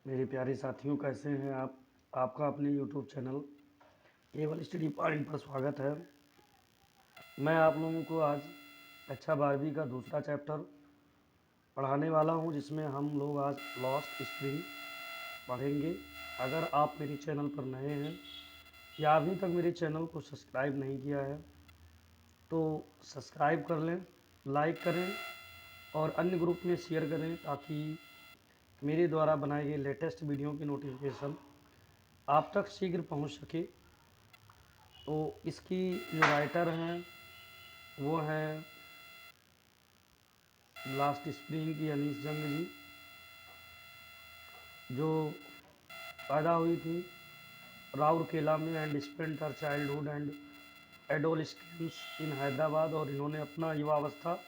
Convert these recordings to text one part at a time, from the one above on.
मेरे प्यारे साथियों, कैसे हैं आप? आपका अपने YouTube चैनल केवल स्टडी पॉइंट पर स्वागत है। मैं आप लोगों को आज कक्षा 12वीं का दूसरा चैप्टर पढ़ाने वाला हूं, जिसमें हम लोग आज लॉस्ट स्प्रिंग पढ़ेंगे। अगर आप मेरे चैनल पर नए हैं या अभी तक मेरे चैनल को सब्सक्राइब नहीं किया है तो सब्सक्राइब कर लें, लाइक करें और अन्य ग्रुप में शेयर करें, ताकि मेरे द्वारा बनाए गए लेटेस्ट वीडियो की नोटिफिकेशन आप तक शीघ्र पहुंच सके। तो इसकी जो राइटर हैं वो हैं लास्ट स्प्रिंग की अनीस जंग जी, जो पैदा हुई थी राउरकेला में and spent her childhood and adolescence in Hyderabad. और इन्होंने अपना युवावस्था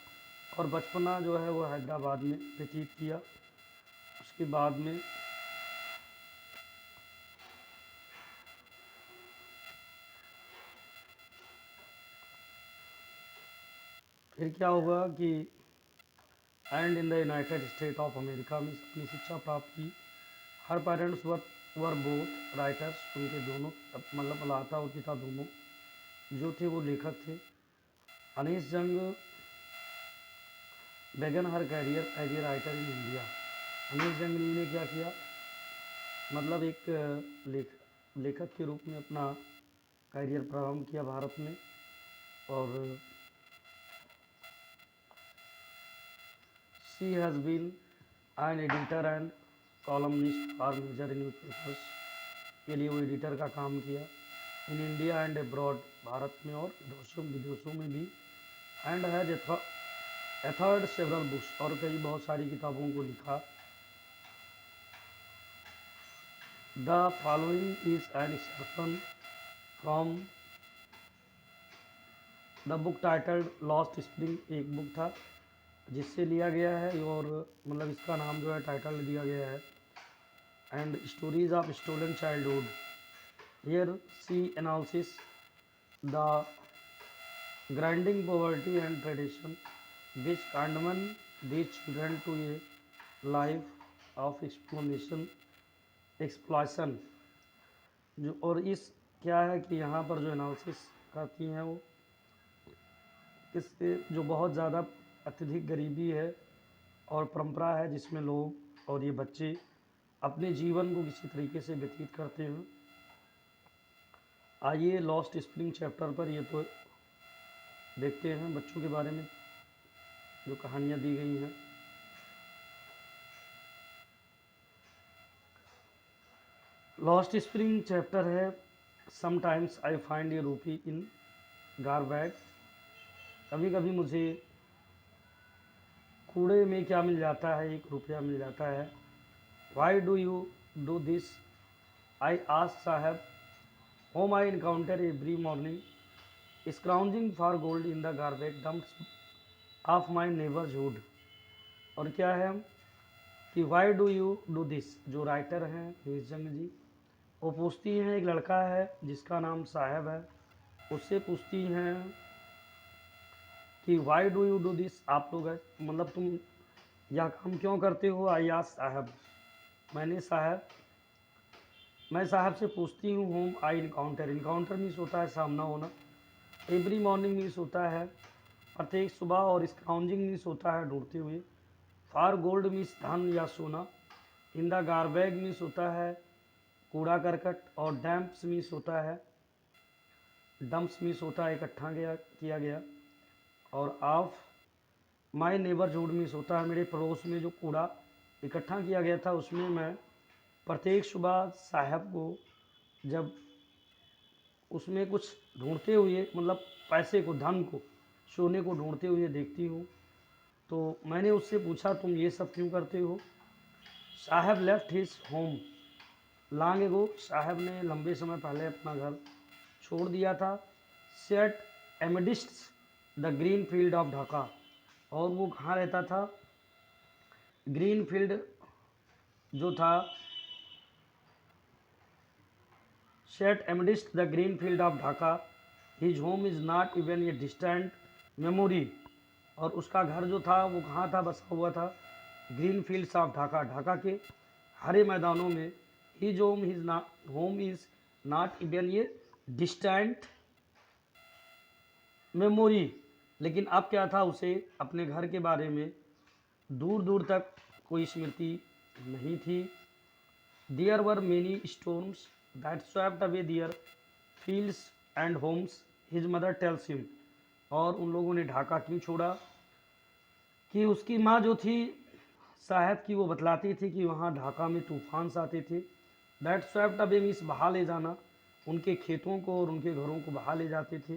और बचपना जो है वो हैदराबाद में व्यतीत किया। उसके बाद में फिर क्या हुआ कि and in the United state of America में अपनी शिक्षा प्राप्त की। हर पेरेंट्स वर बोथ राइटर्स, उनके दोनों मतलब लाता और पिता दोनों जो थे वो लेखक थे। Anees Jung began her career as a writer in India. Anees Jung ji ने क्या किया, मतलब एक लेखक के रूप में अपना कैरियर प्रारंभ किया भारत में। और she has been an editor and columnist for major newspapers. के लिए वो एडिटर का काम किया in India and abroad, Bharat में और विदेशों में भी। And has authored several books, और कई बहुत सारी किताबों को लिखा। The following is an exception from the book titled Lost Spring. एक बुक था जिससे लिया गया है, और मतलब इसका नाम जो है टाइटल दिया गया है and stories of stolen childhood. Here she analysis the grinding poverty and tradition which condemn these children to a life of exploitation। जो और इस क्या है कि यहाँ पर जो एनालिसिस करती हैं वो इससे जो बहुत ज़्यादा अत्यधिक गरीबी है और परंपरा है जिसमें लोग और ये बच्चे अपने जीवन को किसी तरीके से व्यतीत करते हैं। आइए लॉस्ट स्प्रिंग चैप्टर पर ये तो देखते हैं बच्चों के बारे में जो कहानियाँ दी गई हैं। लॉस्ट स्प्रिंग चैप्टर है समटाइम्स आई फाइंड ए रूपी इन गारबैग। कभी कभी मुझे कूड़े में क्या मिल जाता है, 1 रुपया मिल जाता है। Why do you do this I ask Saheb whom I encounter every morning scrounging for gold in the garbage dumps of my neighbourhood. और क्या है कि why do you do this, जो राइटर हैं अनीस जंग जी, वो पूछती हैं, एक लड़का है जिसका नाम साहब है, उससे पूछती हैं कि why do you do this, आप लोग मतलब तुम यह काम क्यों करते हो। आई आस्क साहब, मैं साहब से पूछती हूँ। Home I encounter, encounter means होता है सामना होना। एवरी मॉर्निंग मीन्स होता है प्रत्येक सुबह, और स्क्राउंजिंग मीन्स होता है ढूंढते हुए। फार गोल्ड मीन्स धन या सोना। इन द गारबैग मीन्स होता है कूड़ा करकट, और डैम्प्स मीन्स होता है डंप्स मीन्स होता है इकट्ठा किया गया। और ऑफ माई नेबरहुड मीन्स होता है मेरे पड़ोस में जो कूड़ा इकट्ठा किया गया था उसमें मैं प्रत्येक सुबह साहब को जब उसमें कुछ ढूंढते हुए, मतलब पैसे को, धन को, सोने को ढूंढते हुए देखती हूँ। तो मैंने उससे पूछा, तुम ये सब क्यों करते हो। साहब left his home long ago, साहब ने लंबे समय पहले अपना घर छोड़ दिया था। Set amidst the green field of Dhaka, और वो कहाँ रहता था, ग्रीन फील्ड जो था, set amidst the green field of Dhaka his home is not even a distant memory. और उसका घर जो था वो कहाँ था, बसा हुआ था green fields of Dhaka, Dhaka के हरे मैदानों में। होम इज नॉट इवन ये डिस्टेंट मेमोरी। लेकिन अब क्या था, उसे अपने घर के बारे में दूर दूर तक कोई स्मृति नहीं थी। There were many storms that swept away their fields and homes, his mother tells him. और उन लोगों ने ढाका क्यों छोड़ा कि उसकी माँ जो थी साहब की, वो बतलाती थी कि वहाँ ढाका में तूफान आते थे। दैट स्वेप्ट अवे मीन्स बहा ले जाना, उनके खेतों को और उनके घरों को बहा ले जाते थे।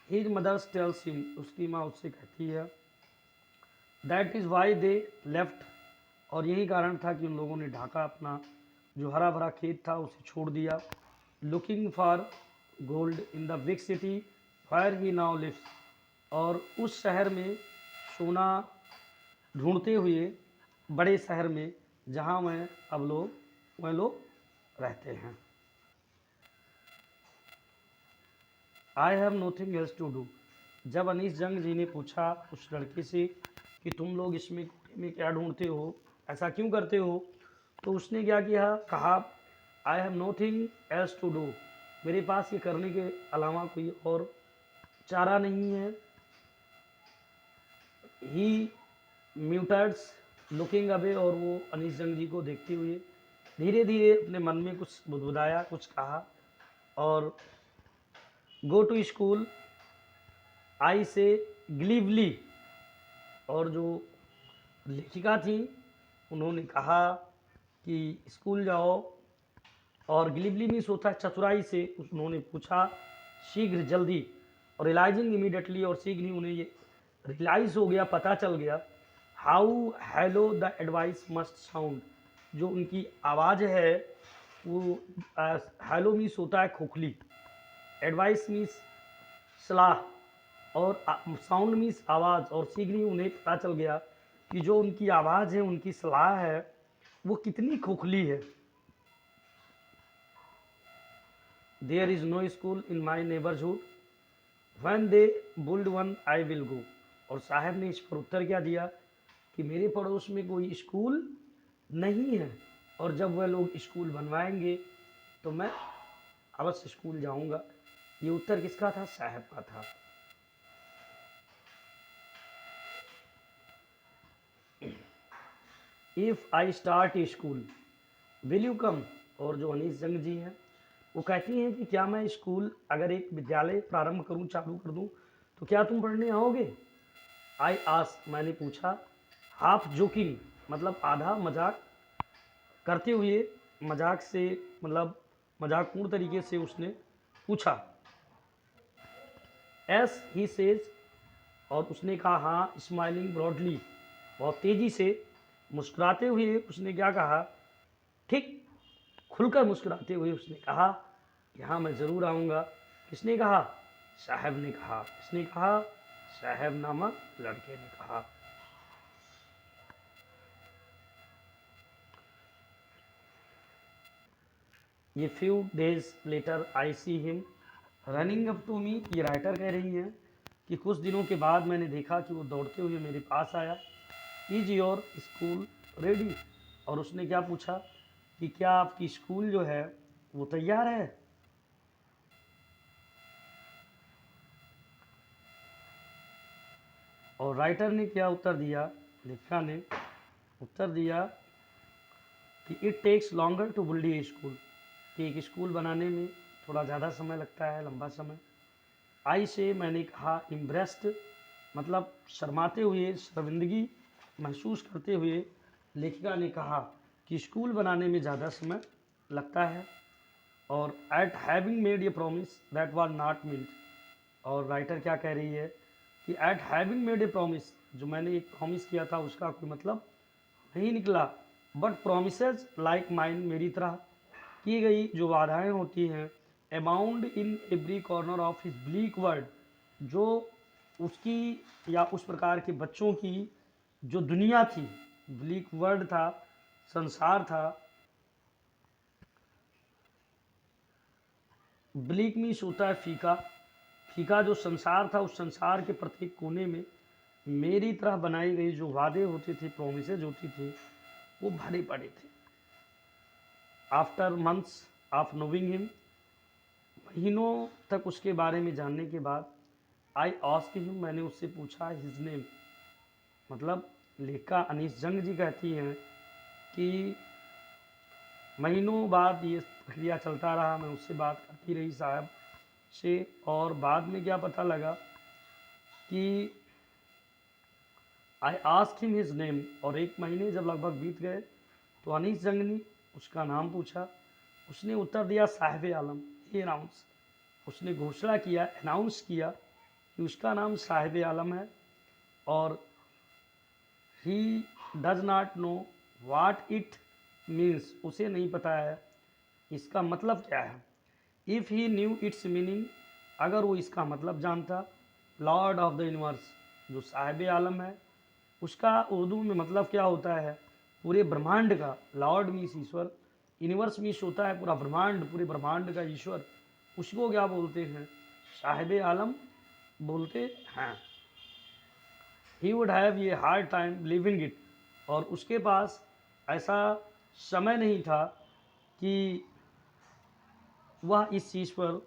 हिज मदर्स टेल्स हिम, उसकी माँ उससे कहती है that is why they left, और यही कारण था कि उन लोगों ने ढाका अपना जो हरा भरा खेत था उसे छोड़ दिया। Looking for gold in the big city where he now lives, और उस शहर में सोना ढूंढते हुए बड़े शहर में जहाँ वह लोग रहते हैं। I have nothing else to do. जब अनीस जंग जी ने पूछा उस लड़के से कि तुम लोग इसमें कोने में क्या ढूंढते हो, ऐसा क्यों करते हो, तो उसने क्या किया, कहा I have nothing else to do, मेरे पास ये करने के अलावा कोई और चारा नहीं है। ही म्यूटर्स लुकिंग अवे, और वो अनीस जंग जी को देखते हुए धीरे धीरे अपने मन में कुछ बुदबुदाया, कुछ कहा। और गो टू स्कूल आई से ग्लीवली, और जो लेखिका थी उन्होंने कहा कि स्कूल जाओ, और ग्लीवली मीन्स होता है चतुराई से। उन्होंने पूछा शीघ्र, जल्दी, और रियलाइजिंग इमीडिएटली, और शीघ्र ही उन्हें ये रियलाइज हो गया, पता चल गया how hello the advice must sound, जो उनकी आवाज़ है वो हेलो मीन्स होता है खोखली, एडवाइस मीन्स सलाह, और साउंड मीन्स आवाज़, और शीघ्र ही उन्हें पता चल गया कि जो उनकी आवाज़ है, उनकी सलाह है, वो कितनी खोखली है। There is no school in my neighbourhood when they build one I will go. और साहब ने इस पर उत्तर क्या दिया कि मेरे पड़ोस में कोई स्कूल नहीं है, और जब वह लोग स्कूल बनवाएंगे तो मैं अवश्य स्कूल जाऊंगा। ये उत्तर किसका था, साहब का था। If I start A school will you come. और जो अनीस जंग जी हैं वो कहती हैं कि क्या मैं स्कूल, अगर एक विद्यालय प्रारंभ करूं, चालू कर दूं, तो क्या तुम पढ़ने आओगे। आई आस्क, मैंने पूछा। हाफ जोकिंग मतलब आधा मजाक करते हुए, मजाक से मतलब मजाकपूर्ण तरीके से उसने पूछा। एस ही सेज, और उसने कहा हाँ, स्माइलिंग ब्रॉडली, बहुत तेज़ी से मुस्कुराते हुए उसने क्या कहा, ठीक खुलकर मुस्कुराते हुए उसने कहा कि हाँ मैं ज़रूर आऊँगा। किसने कहा, साहब ने कहा। किसने कहा, साहब नामक लड़के ने कहा। ये few days later I see him running up to me. ये राइटर कह रही हैं कि कुछ दिनों के बाद मैंने देखा कि वो दौड़ते हुए मेरे पास आया। Is your school ready. और उसने क्या पूछा कि क्या आपकी स्कूल जो है वो तैयार है। और राइटर ने क्या उत्तर दिया, लेखिका ने उत्तर दिया कि it takes longer to build a school, कि एक स्कूल बनाने में थोड़ा ज़्यादा समय लगता है, लंबा समय। आई से, मैंने कहा, इम्प्रेस्ड मतलब शर्माते हुए, शर्मिंदगी महसूस करते हुए लेखिका ने कहा कि स्कूल बनाने में ज़्यादा समय लगता है। और eight having made a promise that was not meant. और राइटर क्या कह रही है कि eight having made a promise, जो मैंने एक प्रॉमिस किया था उसका कोई मतलब नहीं निकला। बट प्रोमिसेस लाइक माइन, मेरी तरह की गई जो बाधाएं होती हैं, abound in every corner of his bleak world, जो उसकी या उस प्रकार के बच्चों की जो दुनिया थी, ब्लीक वर्ल्ड था, संसार था। ब्लीक मीन्स होता है फीका, फीका जो संसार था, उस संसार के प्रत्येक कोने में मेरी तरह बनाई गई जो वादे होते थे, प्रोमिसेज होती थी, वो भरे पड़े थे। आफ्टर मंथ्स ऑफ नोविंग हिम, महीनों तक उसके बारे में जानने के बाद, आई आस्क हिम, मैंने उससे पूछा, हिज नेम, मतलब लेखिका अनीस जंग जी कहती हैं कि महीनों बाद ये प्रक्रिया चलता रहा, मैं उससे बात करती रही साहब से, और बाद में क्या पता लगा कि I ask him his name, और 1 महीने जब लगभग बीत गए तो अनीस जंग ने उसका नाम पूछा। उसने उत्तर दिया साहिब आलम। ही अनाउंस, उसने घोषणा किया, अनाउंस किया कि उसका नाम साहिब आलम है, और he does not know what it means, उसे नहीं पता है इसका मतलब क्या है। If he new it's meaning, अगर वो इसका मतलब जानता, लॉर्ड ऑफ द यूनिवर्स, जो साहिब आलम है, उसका उर्दू में मतलब क्या होता है, पूरे ब्रह्मांड का, लॉर्ड मीन्स ईश्वर, यूनिवर्स मीन्स होता है पूरा ब्रह्मांड, पूरे ब्रह्मांड का ईश्वर, उसको क्या बोलते हैं, साहिब आलम बोलते हैं। ही वुड हैव ये हार्ड टाइम बिलीविंग इट, और उसके पास ऐसा समय नहीं था कि वह इस चीज़ पर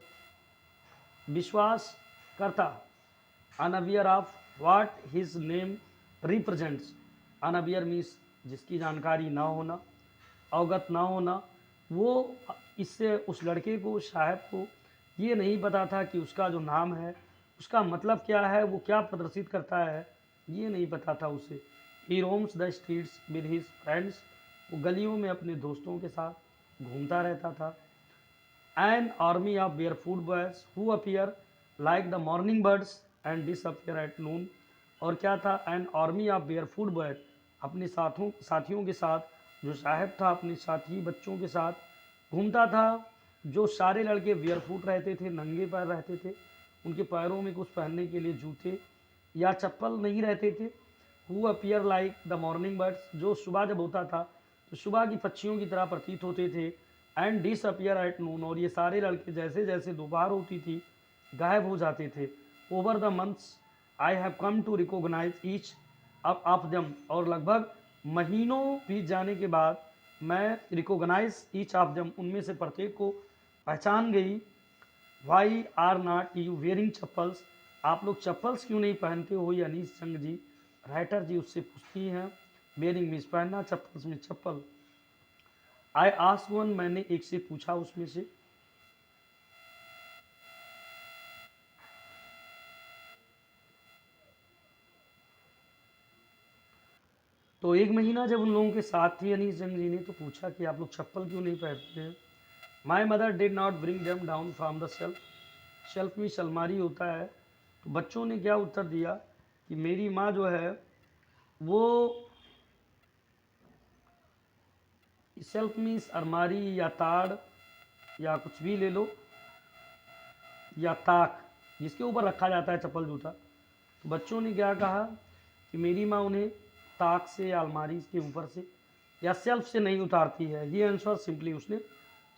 विश्वास करता। Unaware of what his name represents, unaware means जिसकी जानकारी ना होना, अवगत ना होना, वो इससे उस लड़के को, साहब को ये नहीं पता था कि उसका जो नाम है उसका मतलब क्या है, वो क्या प्रदर्शित करता है, ये नहीं पता था उसे। He roams the streets with his friends, वो गलियों में अपने दोस्तों के साथ घूमता रहता था। An army of barefoot boys who appear like the morning birds and disappear at noon, और क्या था, an army of barefoot boys, अपने साथियों के साथ, जो साहब था अपने साथी बच्चों के साथ घूमता था, जो सारे लड़के बेयरफुट रहते थे, नंगे पैर रहते थे, उनके पैरों में कुछ पहनने के लिए जूते या चप्पल नहीं रहते थे। Who appear like the morning birds, जो सुबह जब होता था तो सुबह की पक्षियों की तरह प्रतीत होते थे। एंड डिसअपियर एट नून, और ये सारे लड़के जैसे जैसे दोपहर होती थी गायब हो जाते थे। Over the months I have come to recognise each of them, और लगभग महीनों बीत जाने के बाद मैं रिकॉग्नाइज ईच ऑफ देम, उनमें से प्रत्येक को पहचान गई। Why are not you wearing chappals, आप लोग चप्पल्स क्यों नहीं पहनते हो, ये अनीस जंग जी, राइटर जी उससे पूछती हैं। वेयरिंग मीन्स पहनना, चप्पल्स में चप्पल। आई आस्क वन, मैंने एक से पूछा उसमें से। तो 1 महीना जब उन लोगों के साथ थी अनीस जंग जी ने, तो पूछा कि आप लोग चप्पल क्यों नहीं पहनते हैं। My mother did not bring them down from the shelf, shelf में अलमारी होता है, तो बच्चों ने क्या उत्तर दिया कि मेरी माँ जो है वो, शेल्फ मीन्स अलमारी या ताड़ या कुछ भी ले लो, या ताक, जिसके ऊपर रखा जाता है चप्पल जूता। तो बच्चों ने क्या कहा कि मेरी माँ उन्हें ताक से या अलमारी के ऊपर से या शेल्फ से नहीं उतारती है। ये आंसर सिंपली उसने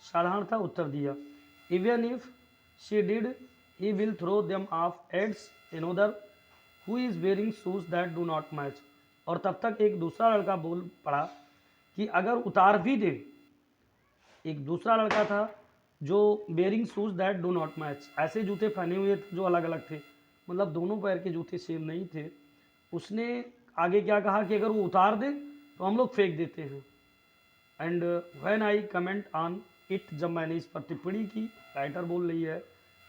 साधारणतः उत्तर दिया। Even if she did he will throw them off adds another who is wearing shoes that do not match, और तब तक एक दूसरा लड़का बोल पड़ा कि अगर उतार भी दे, एक दूसरा लड़का था जो bearing shoes that do not match, ऐसे जूते पहने हुए थे जो अलग अलग थे, मतलब दोनों पैर के जूते सेम नहीं थे। उसने आगे क्या कहा कि अगर वो उतार दे तो हम लोग फेंक देते हैं। And when I comment on it, जब मैंने इस पर टिप्पणी की, राइटर बोल रही है,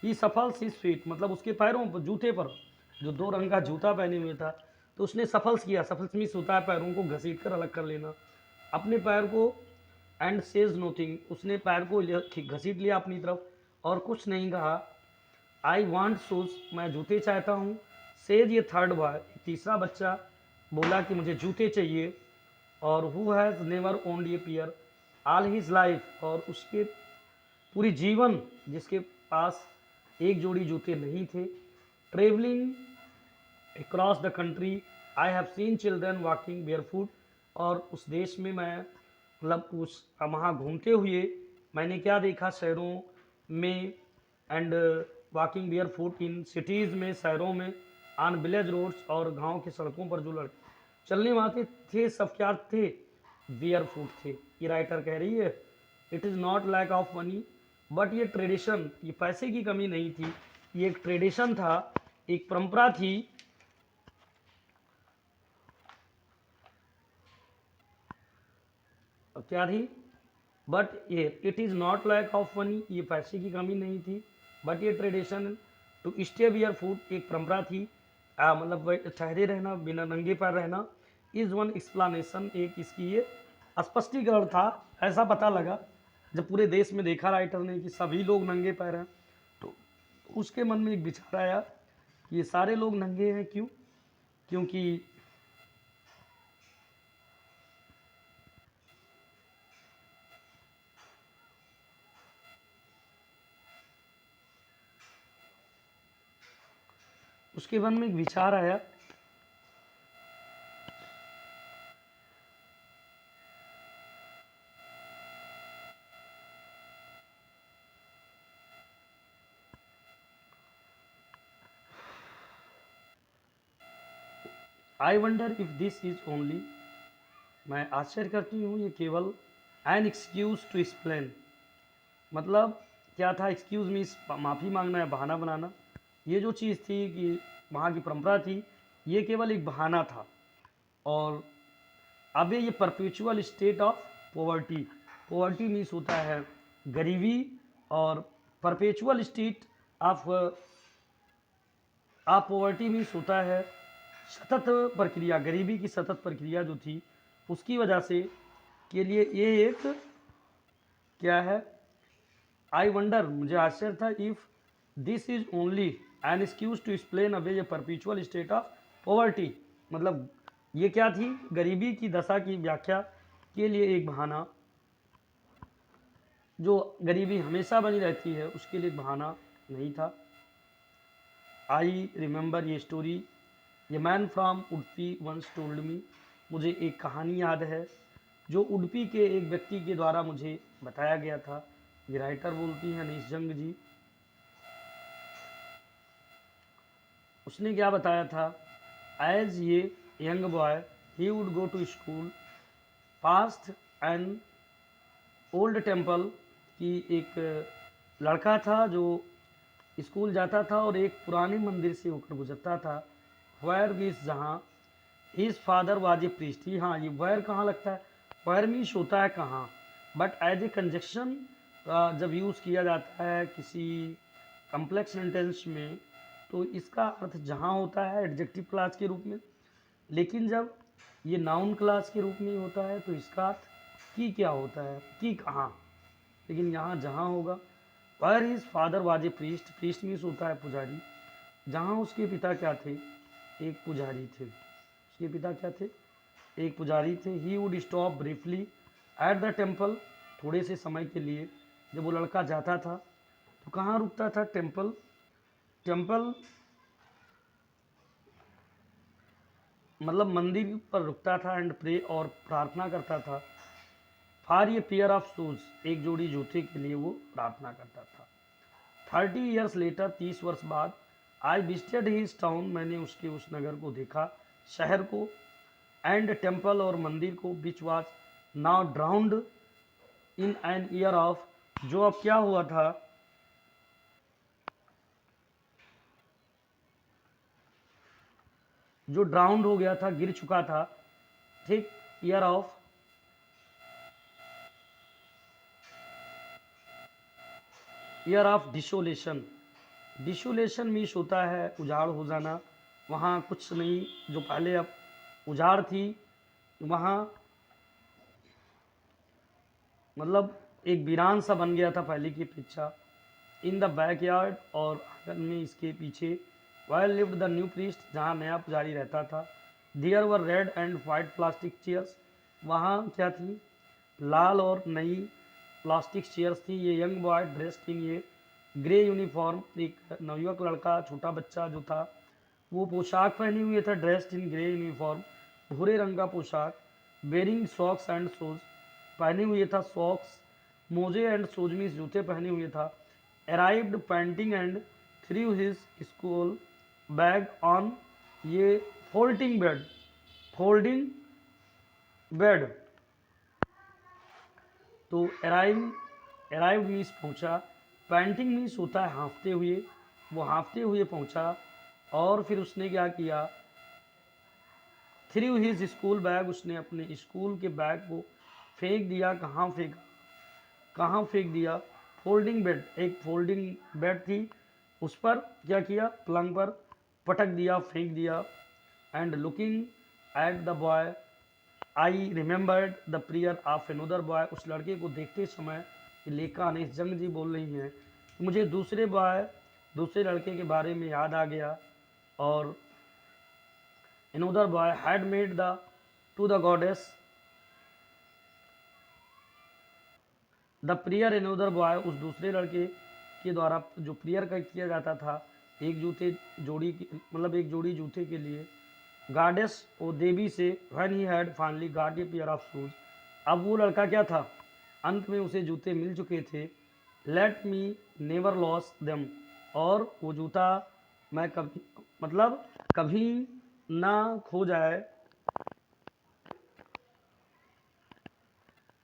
ही सफल्स हिज फीट, मतलब उसके पैरों पर, जूते पर जो 2 रंग का जूता पहने हुए था, तो उसने सफल्स किया, सफल्स मीन्स होता है पैरों को घसीट कर अलग कर लेना, अपने पैर को। एंड सेज नोथिंग, उसने पैर को घसीट लिया अपनी तरफ और कुछ नहीं कहा। आई वॉन्ट शूज, मैं जूते चाहता हूँ। सेज, ये थर्ड बॉय, तीसरा बच्चा बोला कि मुझे जूते चाहिए। और who has never owned a pair all his life, और उसके पूरी जीवन जिसके पास एक जोड़ी जूते नहीं थे। Travelling across the country I have seen children walking barefoot, और उस देश में मैं, मतलब उस वहाँ घूमते हुए मैंने क्या देखा शहरों में, and walking barefoot in cities में, शहरों में, ऑन विलेज रोड्स, और गांव की सड़कों पर जो लड़के चलने वाले थे सब क्या थे, बेयरफुट थे। ये राइटर कह रही है it is not lack of money, but ये ट्रेडिशन, ये पैसे की कमी नहीं थी, ये एक ट्रेडिशन था, एक परंपरा थी। क्या थी? बट ये it is not lack of money, ये पैसे की कमी नहीं थी, बट ये tradition to stay barefoot, एक परंपरा थी, मतलब ठहरे रहना, बिना नंगे पैर रहना। इज़ वन एक्सप्लानेशन, एक इसकी ये स्पष्टीकरण था। ऐसा पता लगा जब पूरे देश में देखा राइटर ने कि सभी लोग नंगे पैर हैं, तो उसके मन में एक विचार आया कि ये सारे लोग नंगे हैं, क्यों? क्योंकि उसके मन में एक विचार आया, आई wonder if this is only, मैं आश्चर्य करती हूँ ये केवल एन एक्सक्यूज टू एक्सप्लेन, मतलब क्या था? एक्सक्यूज मीन्स माफ़ी मांगना है, बहाना बनाना। ये जो चीज़ थी कि वहाँ की परंपरा थी, ये केवल एक बहाना था। और अब ये perpetual state of poverty, poverty means होता है गरीबी, और perpetual state of poverty means होता है सतत प्रक्रिया, गरीबी की सतत प्रक्रिया जो थी उसकी वजह से के लिए ये एक क्या है? आई वंडर, मुझे आश्चर्य था, if this is only an excuse to explain away a perpetual state of poverty, मतलब ये क्या थी? गरीबी की दशा की व्याख्या के लिए एक बहाना, जो गरीबी हमेशा बनी रहती है उसके लिए बहाना नहीं था। आई रिमेंबर ये स्टोरी, ये man from Udupi once told me, मुझे एक कहानी याद है जो उडुपी के एक व्यक्ति के द्वारा मुझे बताया गया था। ये राइटर बोलती हैं निशजंग जी। उसने क्या बताया था? एज ये young boy he would go to school past an old temple, की एक लड़का था जो स्कूल जाता था और एक पुराने मंदिर से होकर गुजरता था। वायर मीन्स जहाँ, his father was a priest, he हाँ, ये वायर कहाँ लगता है? वायर मीन्स होता है कहाँ, बट एज ए कंजक्शन जब यूज़ किया जाता है किसी कम्प्लेक्स सेंटेंस में तो इसका अर्थ जहाँ होता है एडजेक्टिव क्लास के रूप में, लेकिन जब ये नाउन क्लास के रूप में होता है तो इसका अर्थ की क्या होता है? की कहाँ, लेकिन यहाँ जहाँ होगा। Wire his father was a priest, priest means होता है पुजारी, जहाँ उसके पिता क्या थे? एक पुजारी थे। उसके पिता क्या थे? एक पुजारी थे। He would stop briefly at the temple, थोड़े से समय के लिए जब वो लड़का जाता था तो कहाँ रुकता था? टेम्पल। टेम्पल मतलब मंदिर पर रुकता था, एंड प्रे, और प्रार्थना करता था। फॉर ये पेयर ऑफ शूज, एक जोड़ी जूते के लिए वो प्रार्थना करता था। 30 ईयर्स लेटर, 30 वर्ष बाद, आई विजिटेड हिज टाउन, मैंने उसके उस नगर को देखा, शहर को, एंड टेम्पल, और मंदिर को, which was now drowned in an year of, जो अब क्या हुआ था? जो ड्राउंड हो गया था, गिर चुका था, ठीक, year of, year of desolation. Desolation means होता है उजाड़ हो जाना, वहाँ कुछ नहीं, जो पहले अब उजाड़ थी वहाँ, मतलब एक वीरान सा बन गया था पहले की अपेक्षा। इन द बैकयार्ड, और आंगन में इसके पीछे, where lived the new priest, जहाँ नया पुजारी रहता था। There were red and white plastic chairs, वहाँ क्या थी? लाल और नई प्लास्टिक चेयर्स थी। ये यंग बॉय ड्रेस्ड इन ये ग्रे यूनिफॉर्म, एक नवयुवक लड़का, छोटा बच्चा जो था वो पोशाक पहने हुए था, ड्रेस्ड इन ग्रे यूनिफॉर्म, भूरे रंग का पोशाक, वेयरिंग सॉक्स एंड शूज, पहने हुए था सॉक्स, मोजे, एंड शूज मीन्स जूते पहने हुए था। Arrived painting and through his school bag on ये फोल्डिंग बेड, फोल्डिंग बेड, तो अराइव मीन्स पहुंचा, पैंटिंग मीन्स होता है हाँफते हुए, वो हाँफते हुए पहुंचा। और फिर उसने क्या किया, थ्रू हिज स्कूल बैग, उसने अपने स्कूल के बैग को फेंक दिया। कहाँ फेंका, कहाँ फेंक दिया, फोल्डिंग बेड, एक फोल्डिंग बेड थी उस पर क्या किया, पलंग पर पटक दिया, फेंक दिया। And looking at the boy I remembered the prayer of another boy, उस लड़के को देखते समय लेखा अनीस जंग जी बोल रही हैं, मुझे दूसरे लड़के के बारे में याद आ गया। और another boy had made the to the goddess the prayer another boy, उस दूसरे लड़के के द्वारा जो प्रेयर का किया जाता था एक जोड़ी जूते के लिए, गॉडेस वो देवी से, when he had finally got a pair of shoes, अब वो लड़का क्या था, अंत में उसे जूते मिल चुके थे। Let me never loss them, और वो जूता मैं कभी ना खो जाए,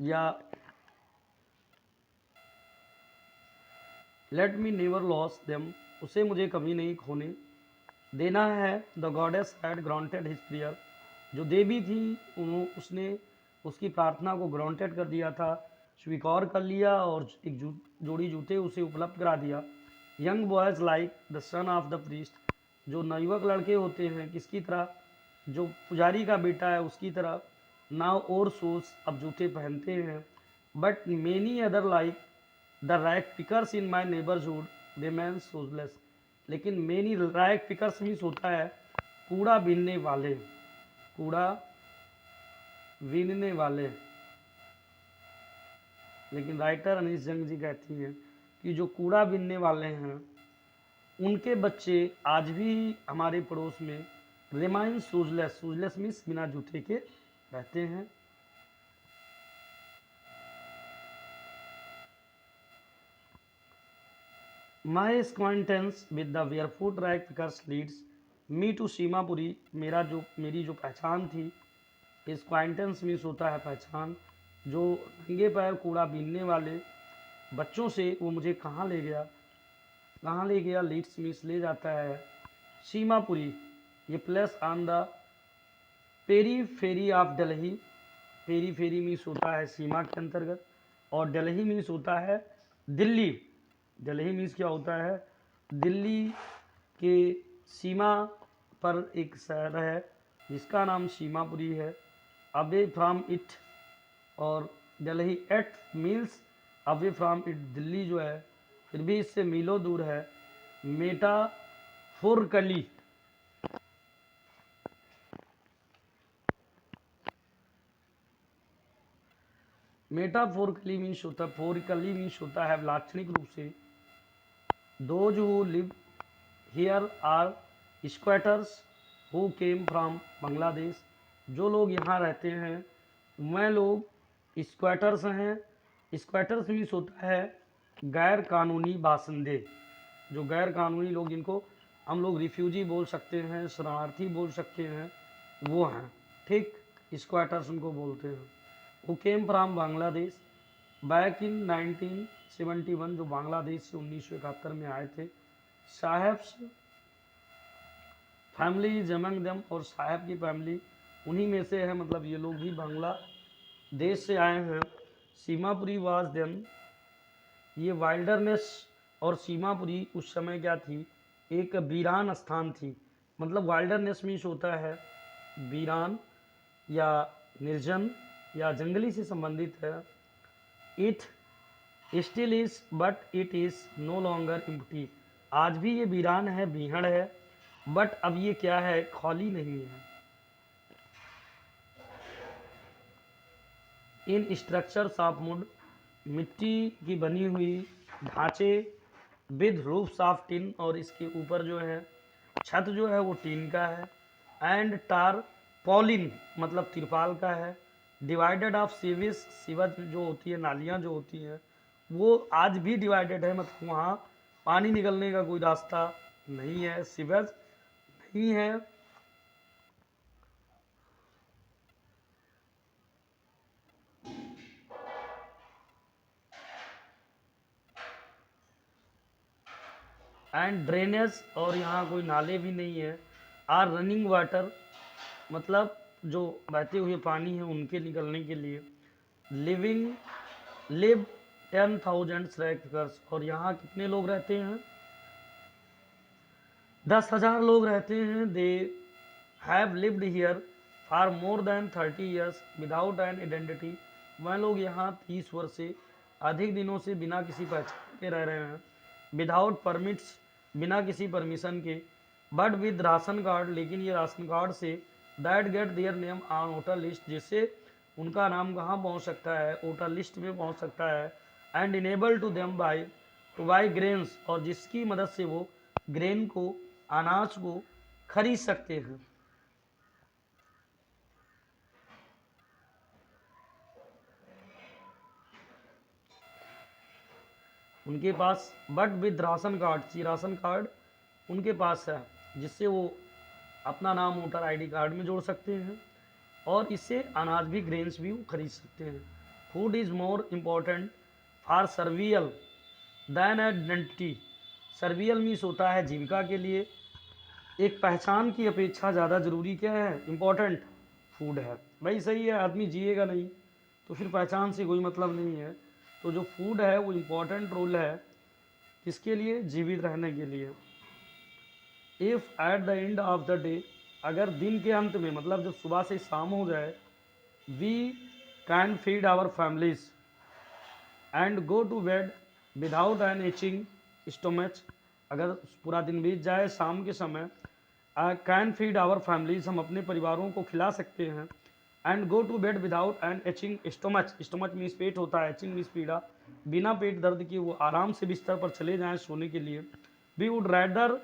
या let me never loss them, उसे मुझे कभी नहीं खोने देना है। The goddess had granted his prayer, जो देवी थी उसने उसकी प्रार्थना को ग्रांटेड कर दिया था, स्वीकार कर लिया, और एक जोड़ी जूते उसे उपलब्ध करा दिया। Young boys like the son of the priest, जो नवयुवक लड़के होते हैं किसकी तरह, जो पुजारी का बेटा है उसकी तरह, नाउ और शूज, अब जूते पहनते हैं। But many other like the rag pickers in my neighbourhood remain shoeless, लेकिन मेनी रैक पिकर्स मीन्स होता है कूड़ा बीनने वाले, कूड़ा बीनने वाले। लेकिन राइटर अनीस जंग जी कहती हैं कि जो कूड़ा बीनने वाले हैं उनके बच्चे आज भी हमारे पड़ोस में रिमाइन शूजलेस, शूजलेस मीन्स बिना जूते के रहते हैं। My acquaintance with the barefoot rag pickers leads me to Seemapuri, मेरी जो पहचान थी, एक्वाइंटेंस मीन्स होता है पहचान, जो नंगे पैर कूड़ा बीनने वाले बच्चों से वो मुझे कहाँ ले गया, लीड्स मीन्स ले जाता है। सीमापुरी, ये place on the periphery of Delhi, periphery means होता है सीमा के अंतर्गत, और दिल्ली मीन्स होता है दिल्ली, दिल्ली मीन्स क्या होता है, दिल्ली के सीमा पर एक शहर है जिसका नाम सीमापुरी है। अवे फ्रॉम इट, और Delhi yet miles away from it, Delhi जो है फिर भी इससे मीलों दूर है। मेटाफोरिकली, मेटाफोरिकली मीन्स होता है लाक्षणिक रूप से, those who live here are squatters who came from Bangladesh, जो लोग यहाँ रहते हैं वह लोग स्क्वैटर्स हैं। स्क्वैटर्स मीन्स होता है गैर कानूनी बासिंदे, जो गैर कानूनी लोग, जिनको हम लोग रिफ्यूजी बोल सकते हैं, शरणार्थी बोल सकते हैं, वो हैं, ठीक, स्क्वैटर्स उनको बोलते हैं। वो केम फ्राम बांग्लादेश बैक इन 1971, जो बांग्लादेश से 1971 में आए थे। Saheb's family is among them, और साहब की फैमिली उन्हीं में से है, मतलब ये लोग भी बांग्लादेश से आए हैं। सीमापुरी वाज देन, ये वाइल्डरनेस और सीमापुरी उस समय क्या थी, एक वीरान स्थान थी, मतलब वाइल्डरनेस मीन्स होता है वीरान या निर्जन या जंगली से संबंधित है। It still is but it is no longer empty, आज भी ये वीरान है, बीहड़ है, बट अब ये क्या है, खाली नहीं है। इन स्ट्रक्चर्स ऑफ वुड, मिट्टी की बनी हुई ढांचे, विद रूफ्स ऑफ टिन, और इसके ऊपर जो है छत जो है वो टीन का है। एंड टार पॉलिन, मतलब तिरपाल का है। डिवाइडेड ऑफ सीवेज, सीवज जो होती है, नालियाँ जो होती हैं वो आज भी डिवाइडेड है, मतलब वहाँ पानी निकलने का कोई रास्ता नहीं है, सीवेज नहीं है। एंड ड्रेनेज, और यहाँ कोई नाले भी नहीं है। आर रनिंग वाटर, मतलब जो बहते हुए पानी है उनके निकलने के लिए। लिविंग लिव 10,000 स्ट्राइकर्स, और यहाँ कितने लोग रहते हैं? 10,000 लोग रहते हैं। They have lived here for more than 30 years without an identity. वह लोग यहाँ 30 वर्ष से अधिक दिनों से बिना किसी पहचान के रह रहे हैं। विदाउट परमिट्स, बिना किसी परमिशन के। बट विद राशन कार्ड, लेकिन ये राशन कार्ड से। That get their name on voter list, जिससे उनका नाम कहाँ पहुँच सकता है? वोटर लिस्ट में पहुँच सकता है। And enable to them buy to buy grains, और जिसकी मदद से वो ग्रेन को, अनाज को खरीद सकते हैं। उनके पास, but with ration card, ration card उनके पास है, जिससे वो अपना नाम वोटर आईडी कार्ड में जोड़ सकते हैं, और इससे अनाज भी, ग्रेन्स भी वो खरीद सकते हैं। Food is more important for survival than identity. Survival means होता है जीविका के लिए। एक पहचान की अपेक्षा ज़्यादा ज़रूरी क्या है? इम्पॉर्टेंट फूड है। भाई सही है, आदमी जिएगा नहीं तो फिर पहचान से कोई मतलब नहीं है। तो जो फूड है वो इम्पॉर्टेंट रोल है किसके लिए? जीवित रहने के लिए। If at the end of the day, अगर दिन के अंत में, मतलब जब सुबह से शाम हो जाए, we can feed our families and go to bed without an aching stomach. अगर पूरा दिन बीत जाए, शाम के समय कैन फीड आवर फैमिलीज, हम अपने परिवारों को खिला सकते हैं। And go to bed without an aching stomach, stomach means पेट होता है, एचिंग मीन्स पीड़ा, बिना पेट दर्द के वो आराम से बिस्तर पर चले जाएं सोने के लिए। We would rather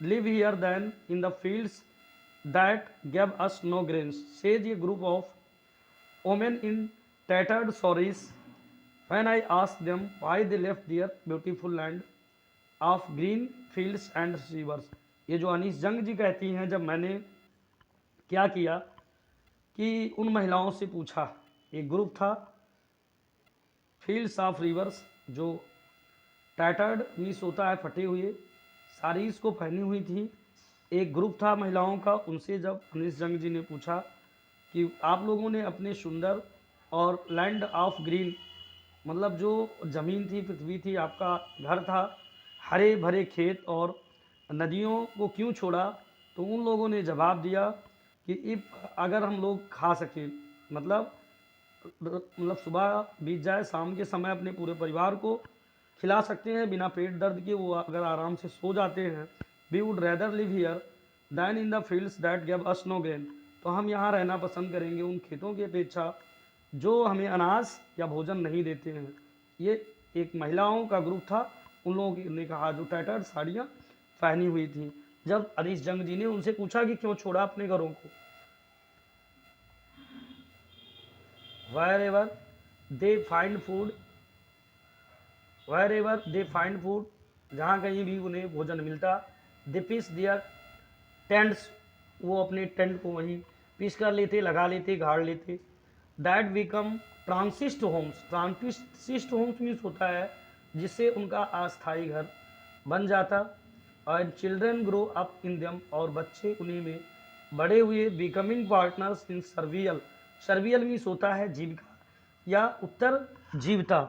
live here than in the fields that give us no grains, says a group of women in tattered sarees when I asked them why they left their beautiful land of green fields and rivers। ये जो अनीस जंग जी कहती हैं, जब मैंने क्या किया कि उन महिलाओं से पूछा, एक ग्रुप था फील्ड्स ऑफ रिवर्स, जो टैटर्ड मीन्स होता है फटे हुए, सारीज को पहनी हुई थी, एक ग्रुप था महिलाओं का। उनसे जब अनीस जंग जी ने पूछा कि आप लोगों ने अपने सुंदर और लैंड ऑफ ग्रीन, मतलब जो ज़मीन थी, पृथ्वी थी, आपका घर था, हरे भरे खेत और नदियों को क्यों छोड़ा? तो उन लोगों ने जवाब दिया कि इफ़, अगर हम लोग खा सकें, मतलब सुबह बीत जाए, शाम के समय अपने पूरे परिवार को खिला सकते हैं बिना पेट दर्द के, वो अगर आराम से सो जाते हैं। We would rather live here than in the fields that give us no grain, तो हम यहाँ रहना पसंद करेंगे उन खेतों की अपेक्षा जो हमें अनाज या भोजन नहीं देते हैं। ये एक महिलाओं का ग्रुप था, उन लोगों ने कहा जो टैटर्ड साड़ियाँ पहनी हुई थी, जब अनीस जंग जी ने उनसे पूछा कि क्यों छोड़ा अपने घरों को। wherever they find food wherever they find food, जहाँ कहीं भी उन्हें भोजन मिलता, they pitch their tents, वो अपने टेंट को वहीं पिच कर लेते, लगा लेते, गाड़ लेते। That become transit homes, transit homes means होता है जिससे उनका अस्थायी घर बन जाता। और children grow up in them, और बच्चे उन्हीं में बड़े हुए। Becoming partners in survival, survival means होता है जीविका या उत्तर जीविता,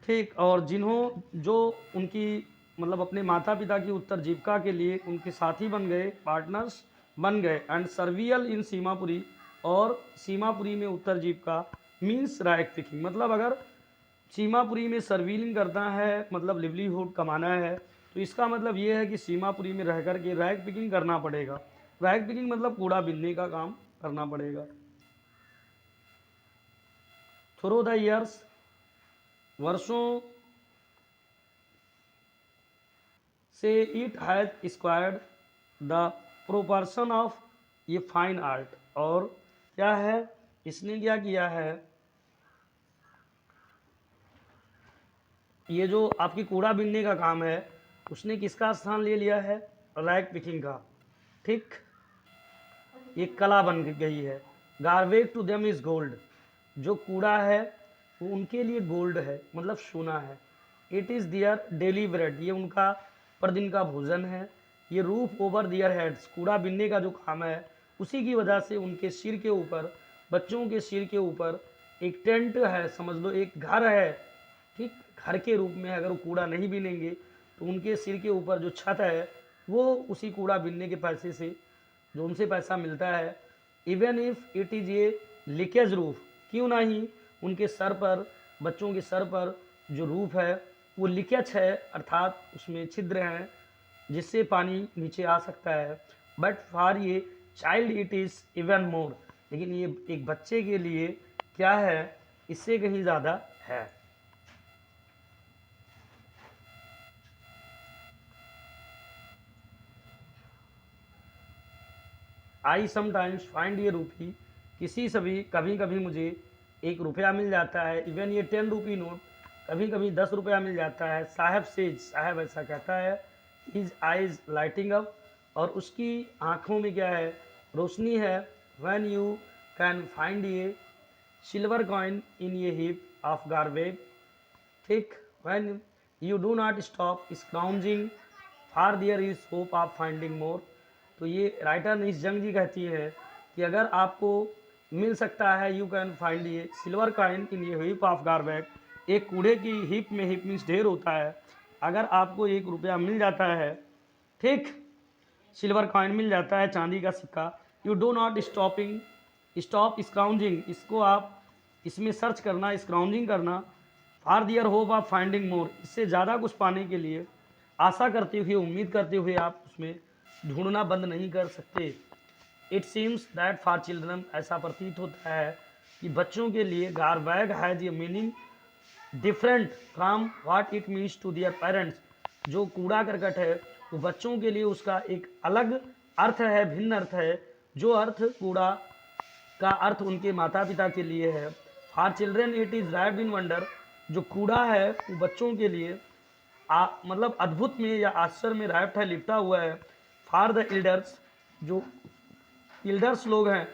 ठीक। और जिन्हों जो उनकी, मतलब अपने माता पिता की उत्तर जीविका के लिए उनके साथी बन गए, पार्टनर्स बन गए। एंड सर्वियल इन सीमापुरी, और सीमापुरी में उत्तर जीविका मीन्स रैग पिकिंग, मतलब अगर सीमापुरी में सर्विलिंग करना है, मतलब लिवलीहुड कमाना है, तो इसका मतलब ये है कि सीमापुरी में रह कर के रैग पिकिंग करना पड़ेगा। रैग पिकिंग मतलब कूड़ा बीनने का काम करना पड़ेगा। थ्रू द ईयर्स, वर्षों से, it has squared the proportion of a fine art, और क्या है, इसने क्या किया है, ये जो आपकी कूड़ा बीनने का काम है उसने किसका स्थान ले लिया है? रैग पिकिंग का, ठीक। एक कला बन गई है। Garbage to them is gold, जो कूड़ा है वो उनके लिए गोल्ड है, मतलब सोना है। It is their daily bread, ये उनका पर दिन का भोजन है। ये रूफ ओवर दियर हेड्स, कूड़ा बीनने का जो काम है उसी की वजह से उनके सिर के ऊपर, बच्चों के सिर के ऊपर एक टेंट है, समझ लो एक घर है, ठीक, घर के रूप में। अगर वो कूड़ा नहीं बीनेंगे तो उनके सिर के ऊपर जो छत है वो उसी कूड़ा बीनने के पैसे से जो उनसे पैसा मिलता है। Even if it is a leakage roof, क्यों ना ही उनके सर पर, बच्चों के सर पर जो रूफ है वो लीकेज है, अर्थात उसमें छिद्र हैं जिससे पानी नीचे आ सकता है। बट फॉर ये child it is even more, लेकिन ये एक बच्चे के लिए क्या है, इससे कहीं ज़्यादा है। आई समटाइम्स फाइंड ये रूपी, कभी कभी मुझे 1 रुपया मिल जाता है। इवन ये 10 रुपी नोट, कभी कभी 10 रुपया मिल जाता है। साहब सेज, साहब ऐसा कहता है। हिज आइज लाइटिंग अप, और उसकी आँखों में क्या है, रोशनी है। When you can find a silver coin in a heap of garbage, ठीक, when you do not stop scrounging for there is hope of finding more. तो ये राइटर निस जंग जी कहती है कि अगर आपको मिल सकता है, you can find a silver coin in a heap of garbage, एक कूड़े की हीप में, हीप मीन्स ढेर होता है, अगर आपको 1 रुपया मिल जाता है, ठीक, सिल्वर कॉइन मिल जाता है, चांदी का सिक्का, you do not stop scrounging, इसको आप इसमें सर्च करना, स्क्राउंजिंग करना, for there hope of finding more, इससे ज़्यादा कुछ पाने के लिए आशा करते हुए, उम्मीद करते हुए आप उसमें ढूंढना बंद नहीं कर सकते। It seems that for children, ऐसा प्रतीत होता है कि बच्चों के लिए garbage has a meaning different from what it means to their parents. जो कूड़ा करकट है वो बच्चों के लिए उसका एक अलग अर्थ है, भिन्न अर्थ है, जो अर्थ कूड़ा का अर्थ उनके माता पिता के लिए है। For children it is wrapped in wonder, जो कूड़ा है वो बच्चों के लिए मतलब अद्भुत में या आश्चर्य में रैप्ट है, लिपटा हुआ है। फॉर द एल्डर्स, जो एल्डर्स लोग हैं,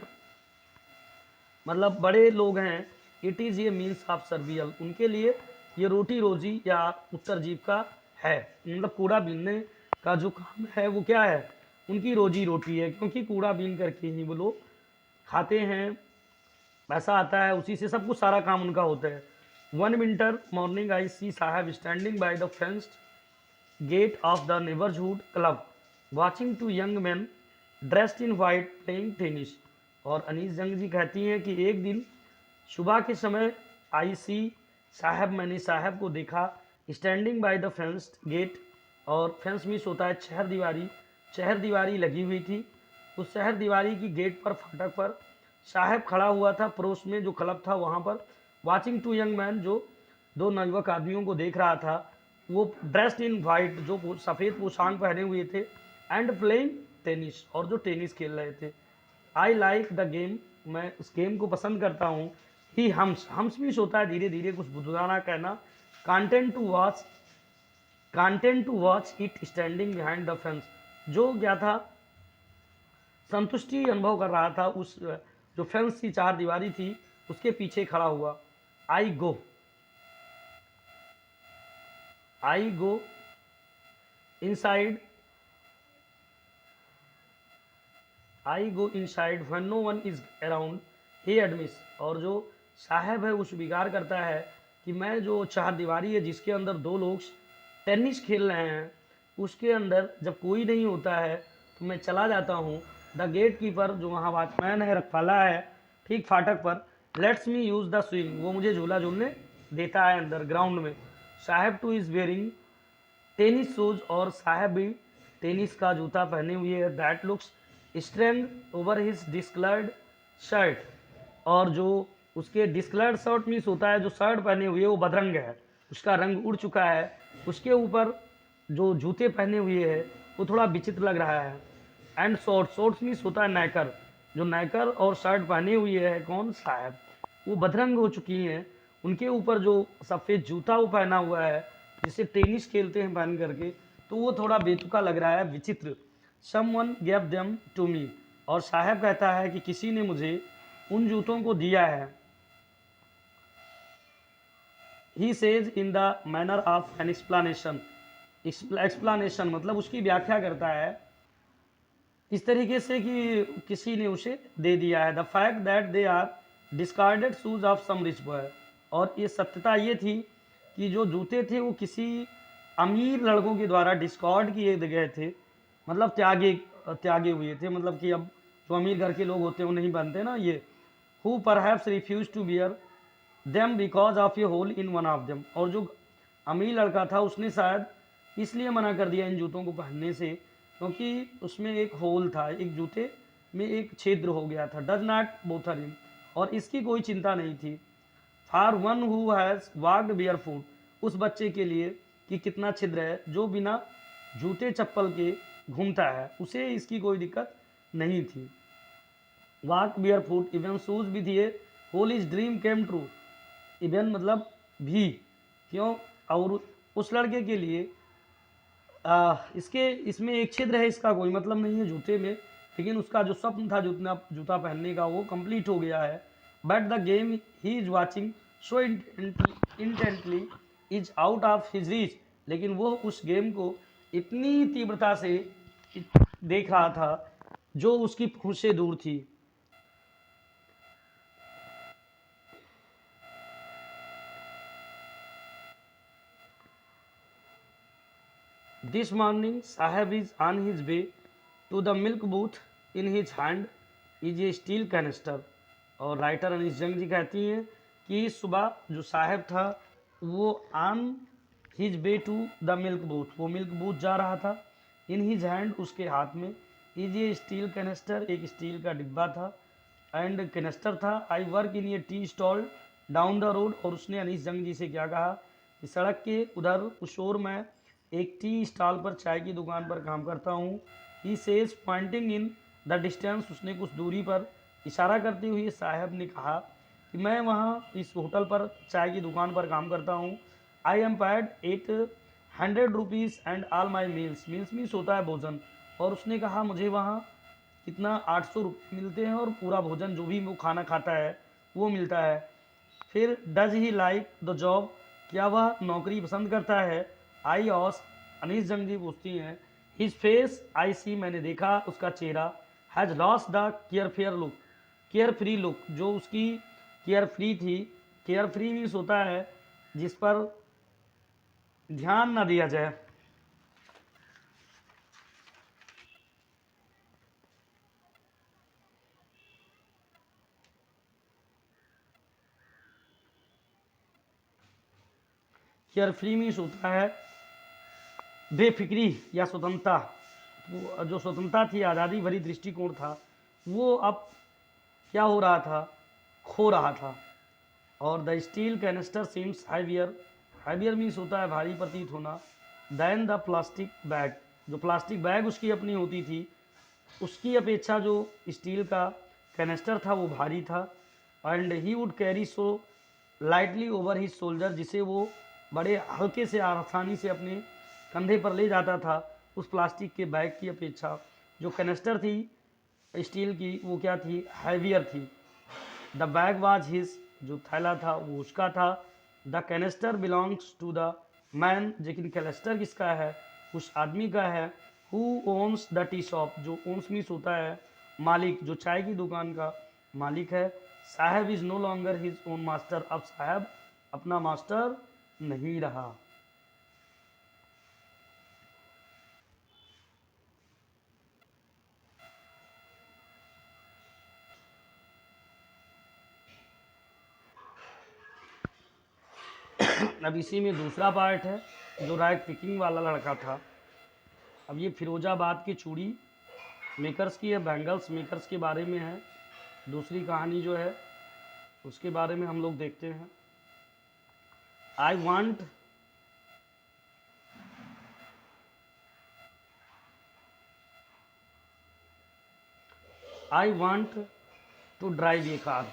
मतलब बड़े लोग हैं, इट इज़ ये मीन्स ऑफ सर्वियल, उनके लिए ये रोटी रोजी या उत्तर जीविका है। मतलब कूड़ा बीनने का जो काम है वो क्या है, उनकी रोजी रोटी है, क्योंकि कूड़ा बीन करके ही वो लोग खाते हैं, पैसा आता है, उसी से सब कुछ, सारा काम उनका होता है। One winter morning I see Saheb standing by the fenced gate of the neighbourhood club watching two young man dressed in white playing tennis. और अनीस जंग जी कहती हैं कि एक दिन सुबह के समय आई सी साहब, मैंने साहब को देखा, standing by the fenced gate, और फेंस मिस होता है चहर दीवारी, चहर दीवारी लगी हुई थी, उस चहर दीवारी की गेट पर, फाटक पर साहब खड़ा हुआ था, पड़ोस में जो क्लब था वहाँ पर, वाचिंग टू यंग मैन, जो 2 नवयुवक आदमियों को देख रहा था, वो ड्रेस्ड इन वाइट, जो सफ़ेद पोशाक पहने हुए थे, एंड प्लेइंग टेनिस, और जो टेनिस खेल रहे थे। आई लाइक द गेम, मैं उस गेम को पसंद करता हूँ। ही हम्स मीन्स होता है धीरे धीरे कुछ बुदबुदाना कहना। Content to watch it standing behind the fence, जो क्या था, संतुष्टि अनुभव कर रहा था उस जो फेंस की चार दीवारी थी उसके पीछे खड़ा हुआ। I go inside, I go inside when no one is around he admits, और जो साहब है वो स्वीकार करता है कि मैं जो चार दीवारी है जिसके अंदर 2 लोग टेनिस खेल रहे हैं, उसके अंदर जब कोई नहीं होता है तो मैं चला जाता हूँ। द गेट कीपर, जो वहाँ वॉचमैन है, रखवाला है, ठीक फाटक पर, let's me use the swing, वो मुझे झूला झूलने देता है अंदर ग्राउंड में। साहब two is wearing tennis shoes, और साहब भी टेनिस का जूता पहने हुए है। That looks string over his discoloured shirt, और जो उसके डिस्कलर्ड शर्ट मीन्स होता है जो शर्ट पहने हुए वो बदरंग है, उसका रंग उड़ चुका है, उसके ऊपर जो जूते पहने हुए है वो थोड़ा विचित्र लग रहा है। एंड शॉर्ट्स मीन्स होता है नैकर, जो नैकर और शर्ट पहने हुए है कौन, साहब, वो बदरंग हो चुकी हैं। उनके ऊपर जो सफ़ेद जूता वो पहना हुआ है जिसे टेनिस खेलते हैं पहन करके, तो वो थोड़ा बेतुका लग रहा है, विचित्र। Someone gave them to me, और साहब कहता है कि किसी ने मुझे उन जूतों को दिया है। He says in the manner of an explanation, explanation मतलब उसकी व्याख्या करता है इस तरीके से कि किसी ने उसे दे दिया है। The fact that they are discarded shoes of some rich boy, और ये सत्यता ये थी कि जो जूते थे वो किसी अमीर लड़कों के द्वारा डिस्कार्ड किए गए थे, मतलब त्यागे त्यागे हुए थे, मतलब कि अब जो अमीर घर के लोग होते हैं वो नहीं बनते ना ये, who perhaps refuse to wear them because of a hole in one of them, और जो अमीर लड़का था उसने शायद इसलिए मना कर दिया इन जूतों को पहनने से क्योंकि उसमें एक होल था, एक जूते में एक छिद्र हो गया था। डज नॉट बोथर हिम, और इसकी कोई चिंता नहीं थी। For one who has walked barefoot, उस बच्चे के लिए कि कितना छिद्र है, जो बिना जूते चप्पल के घूमता है, उसे इसकी कोई दिक्कत नहीं थी। Walk barefoot even shoes भी दिए, whole his dream came true, even मतलब भी, क्यों, और उस लड़के के लिए इसके इसमें एक छिद्र है, इसका कोई मतलब नहीं है जूते में, लेकिन उसका जो स्वप्न था जूता पहनने का वो कंप्लीट हो गया है। But the game he is watching so intently is out of his reach, लेकिन वो उस गेम को इतनी तीव्रता से देख रहा था जो उसकी पहुंच से दूर थी। This morning Saheb is on his way to the milk booth. In his hand is a steel canister. और राइटर अनीस जंग जी कहती हैं कि सुबह जो साहब था वो on his way to the milk booth, वो मिल्क बूथ जा रहा था। इन हिज हैंड, उसके हाथ में, इज ए स्टील कैनिस्टर, एक स्टील का डिब्बा था, एंड कैनिस्टर था। I work in a tea stall down the road, और उसने अनीस जंग जी से क्या कहा कि सड़क के उधर उस ओर मैं एक टी स्टॉल पर, चाय की दुकान पर काम करता हूँ। He says pointing in the distance, उसने कुछ दूरी पर इशारा करते हुए साहब ने कहा कि मैं वहाँ इस होटल पर, चाय की दुकान पर काम करता हूँ। I am pad 800 rupees and all my meals, meals means होता है भोजन, और उसने कहा मुझे वहाँ कितना 800 रुपये मिलते हैं और पूरा भोजन जो भी वो खाना खाता है वो मिलता है। फिर does he like the job, क्या वह नौकरी पसंद करता है। आई ऑस, अनीस जंग जी पूछती हैं। हिज फेस, आई सी, मैंने देखा उसका चेहरा, has lost the care fair look, care free look, जो उसकी केयर फ्री थी। केयर फ्री मीन्स होता है जिस पर ध्यान ना दिया जाए। केयर फ्री मीन्स होता है बेफिक्री या स्वतंत्रता। जो स्वतंत्रता थी, आज़ादी भरी दृष्टिकोण था, वो अब क्या हो रहा था, खो रहा था। और the steel canister seems heavier, heavier means होता है भारी प्रतीत होना, दैन द प्लास्टिक बैग, जो प्लास्टिक बैग उसकी अपनी होती थी उसकी अपेक्षा जो स्टील का कैनिस्टर था वो भारी था। And he would carry so lightly over his shoulder, जिसे वो बड़े हल्के से आसानी से अपने कंधे पर ले जाता था, उस प्लास्टिक के बैग की अपेक्षा। जो कैनिस्टर थी स्टील की वो क्या थी, हैवियर थी। द बैग वाज हिज, जो थैला था वो उसका था। The canister belongs to the man, लेकिन कैनिस्टर किसका है, उस आदमी का है। Who owns the tea shop, जो ओन्स मीन्स होता है मालिक, जो चाय की दुकान का मालिक है। Saheb is no longer his own master, अब साहब अपना मास्टर नहीं रहा। अब इसी में दूसरा पार्ट है जो रैग पिकिंग वाला लड़का था। अब ये फिरोजाबाद की चूड़ी मेकर्स की है, बैंगल्स मेकर्स के बारे में है। दूसरी कहानी जो है उसके बारे में हम लोग देखते हैं। I want to drive a car,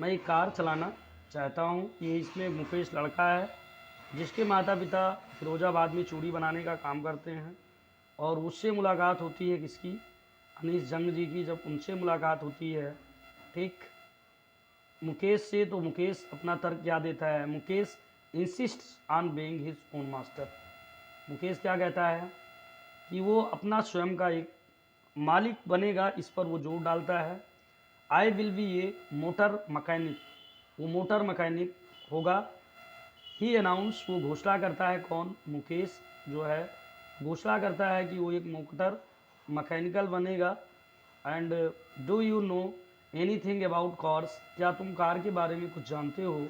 मैं एक कार चलाना चाहता हूँ। ये इसमें मुकेश लड़का है जिसके माता पिता फिरोजाबाद में चूड़ी बनाने का काम करते हैं, और उससे मुलाकात होती है किसकी, अनीस जंग जी की। जब उनसे मुलाकात होती है ठीक मुकेश से, तो मुकेश अपना तर्क क्या देता है, Mukesh insist on being his own master. Mukesh क्या कहता है कि वो अपना स्वयं का एक मालिक बनेगा, इस पर वो जोर डालता है। I will be A motor mechanic, वो मोटर मैकेनिक होगा। ही अनाउंस, वो घोषणा करता है, कौन, मुकेश जो है घोषणा करता है कि वो एक मोटर मैकेनिकल बनेगा। And do you know any thing about cars, क्या तुम कार के बारे में कुछ जानते हो।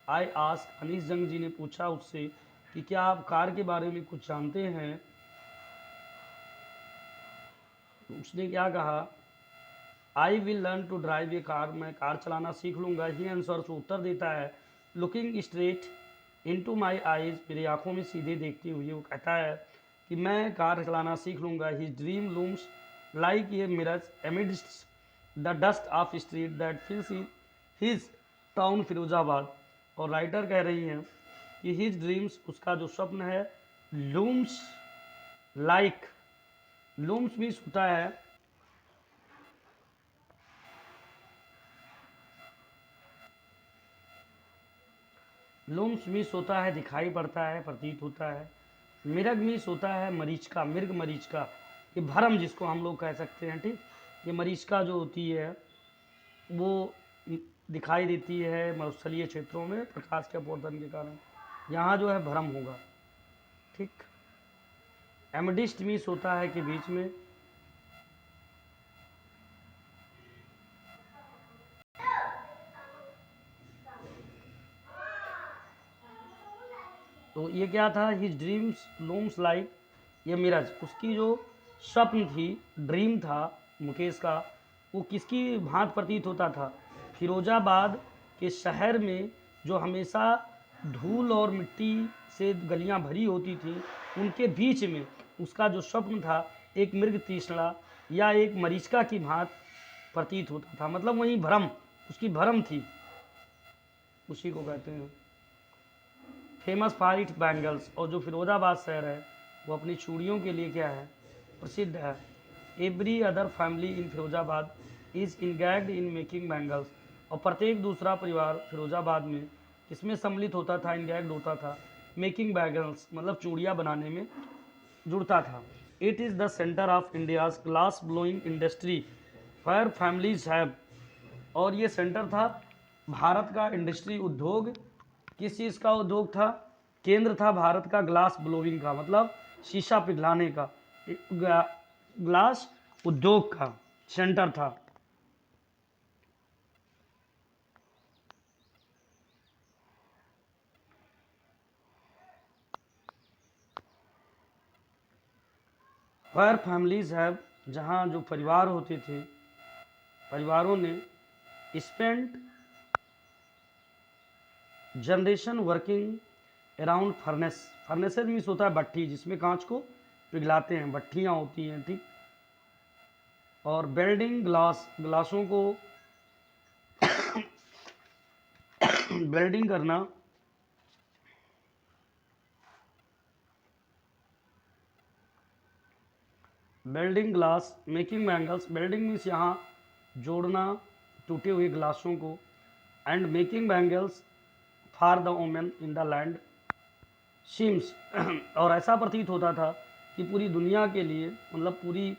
आई आस्क, अनीस जंग जी ने पूछा उससे कि क्या आप कार के बारे में कुछ जानते हैं। उसने क्या कहा, I will learn to drive a car, मैं कार चलाना सीख लूँगा। ही आंसर्स, उत्तर देता है, looking straight into my eyes, मेरी आंखों में सीधे देखते हुए वो कहता है कि मैं कार चलाना सीख लूँगा। His dream looms like a mirage amidst the dust of street that fills his town Firozabad. और राइटर कह रही हैं कि हिज ड्रीम्स, उसका जो स्वप्न है, लूम्स लाइक, लूम्स मीन्स होता है लूम्स मीन्स होता है दिखाई पड़ता है, प्रतीत होता है। मिरग मीन्स होता है मरीचिका, मिर्ग मरीचिका, ये भरम जिसको हम लोग कह सकते हैं, ठीक। ये मरीचिका जो होती है वो दिखाई देती है मरुस्थलीय क्षेत्रों में प्रकाश के अपवर्तन के कारण, यहाँ जो है भ्रम होगा, ठीक। एमडिस्ट मीन्स होता है कि बीच में। तो ये क्या था, हिज ड्रीम्स लूम्स लाइक, ये मिरज, उसकी जो स्वप्न थी, ड्रीम था मुकेश का, वो किसकी भांत प्रतीत होता था, फिरोजाबाद के शहर में जो हमेशा धूल और मिट्टी से गलियां भरी होती थी, उनके बीच में उसका जो स्वप्न था एक मृग तीसरा या एक मरीचिका की भांत प्रतीत होता था, मतलब वही भ्रम, उसकी भ्रम थी, उसी को कहते हैं फेमस फॉर इट्स बैंगल्स। और जो फिरोजाबाद शहर है वो अपनी चूड़ियों के लिए क्या है, प्रसिद्ध है। Every other family in Firozabad is engaged in making bangles, और प्रत्येक दूसरा परिवार फिरोजाबाद में किसमें सम्मिलित होता था, इंगैग्ड होता था, मेकिंग बैंगल्स मतलब चूड़ियाँ बनाने में जुड़ता था। It is the centre of India's glass blowing industry fire families have, और ये सेंटर था भारत का इंडस्ट्री उद्योग, किस चीज़ का उद्योग था, केंद्र था भारत का ग्लास ब्लोइंग का, मतलब शीशा पिघलाने का, ग्लास उद्योग का सेंटर था। फायर फैमिलीज हैव, जहाँ जो परिवार होते थे, परिवारों ने spent generation working around furnace, furnaces means होता है भट्टी, जिसमें कांच को पिघलाते हैं, भट्टियाँ होती हैं, ठीक। और बेल्डिंग ग्लास, ग्लासों को बेल्डिंग करना, welding glass, making bangles, welding means यहाँ जोड़ना टूटे हुए ग्लासों को, and making bangles for the women in the land seems. और ऐसा प्रतीत होता था कि पूरी दुनिया के लिए, मतलब पूरी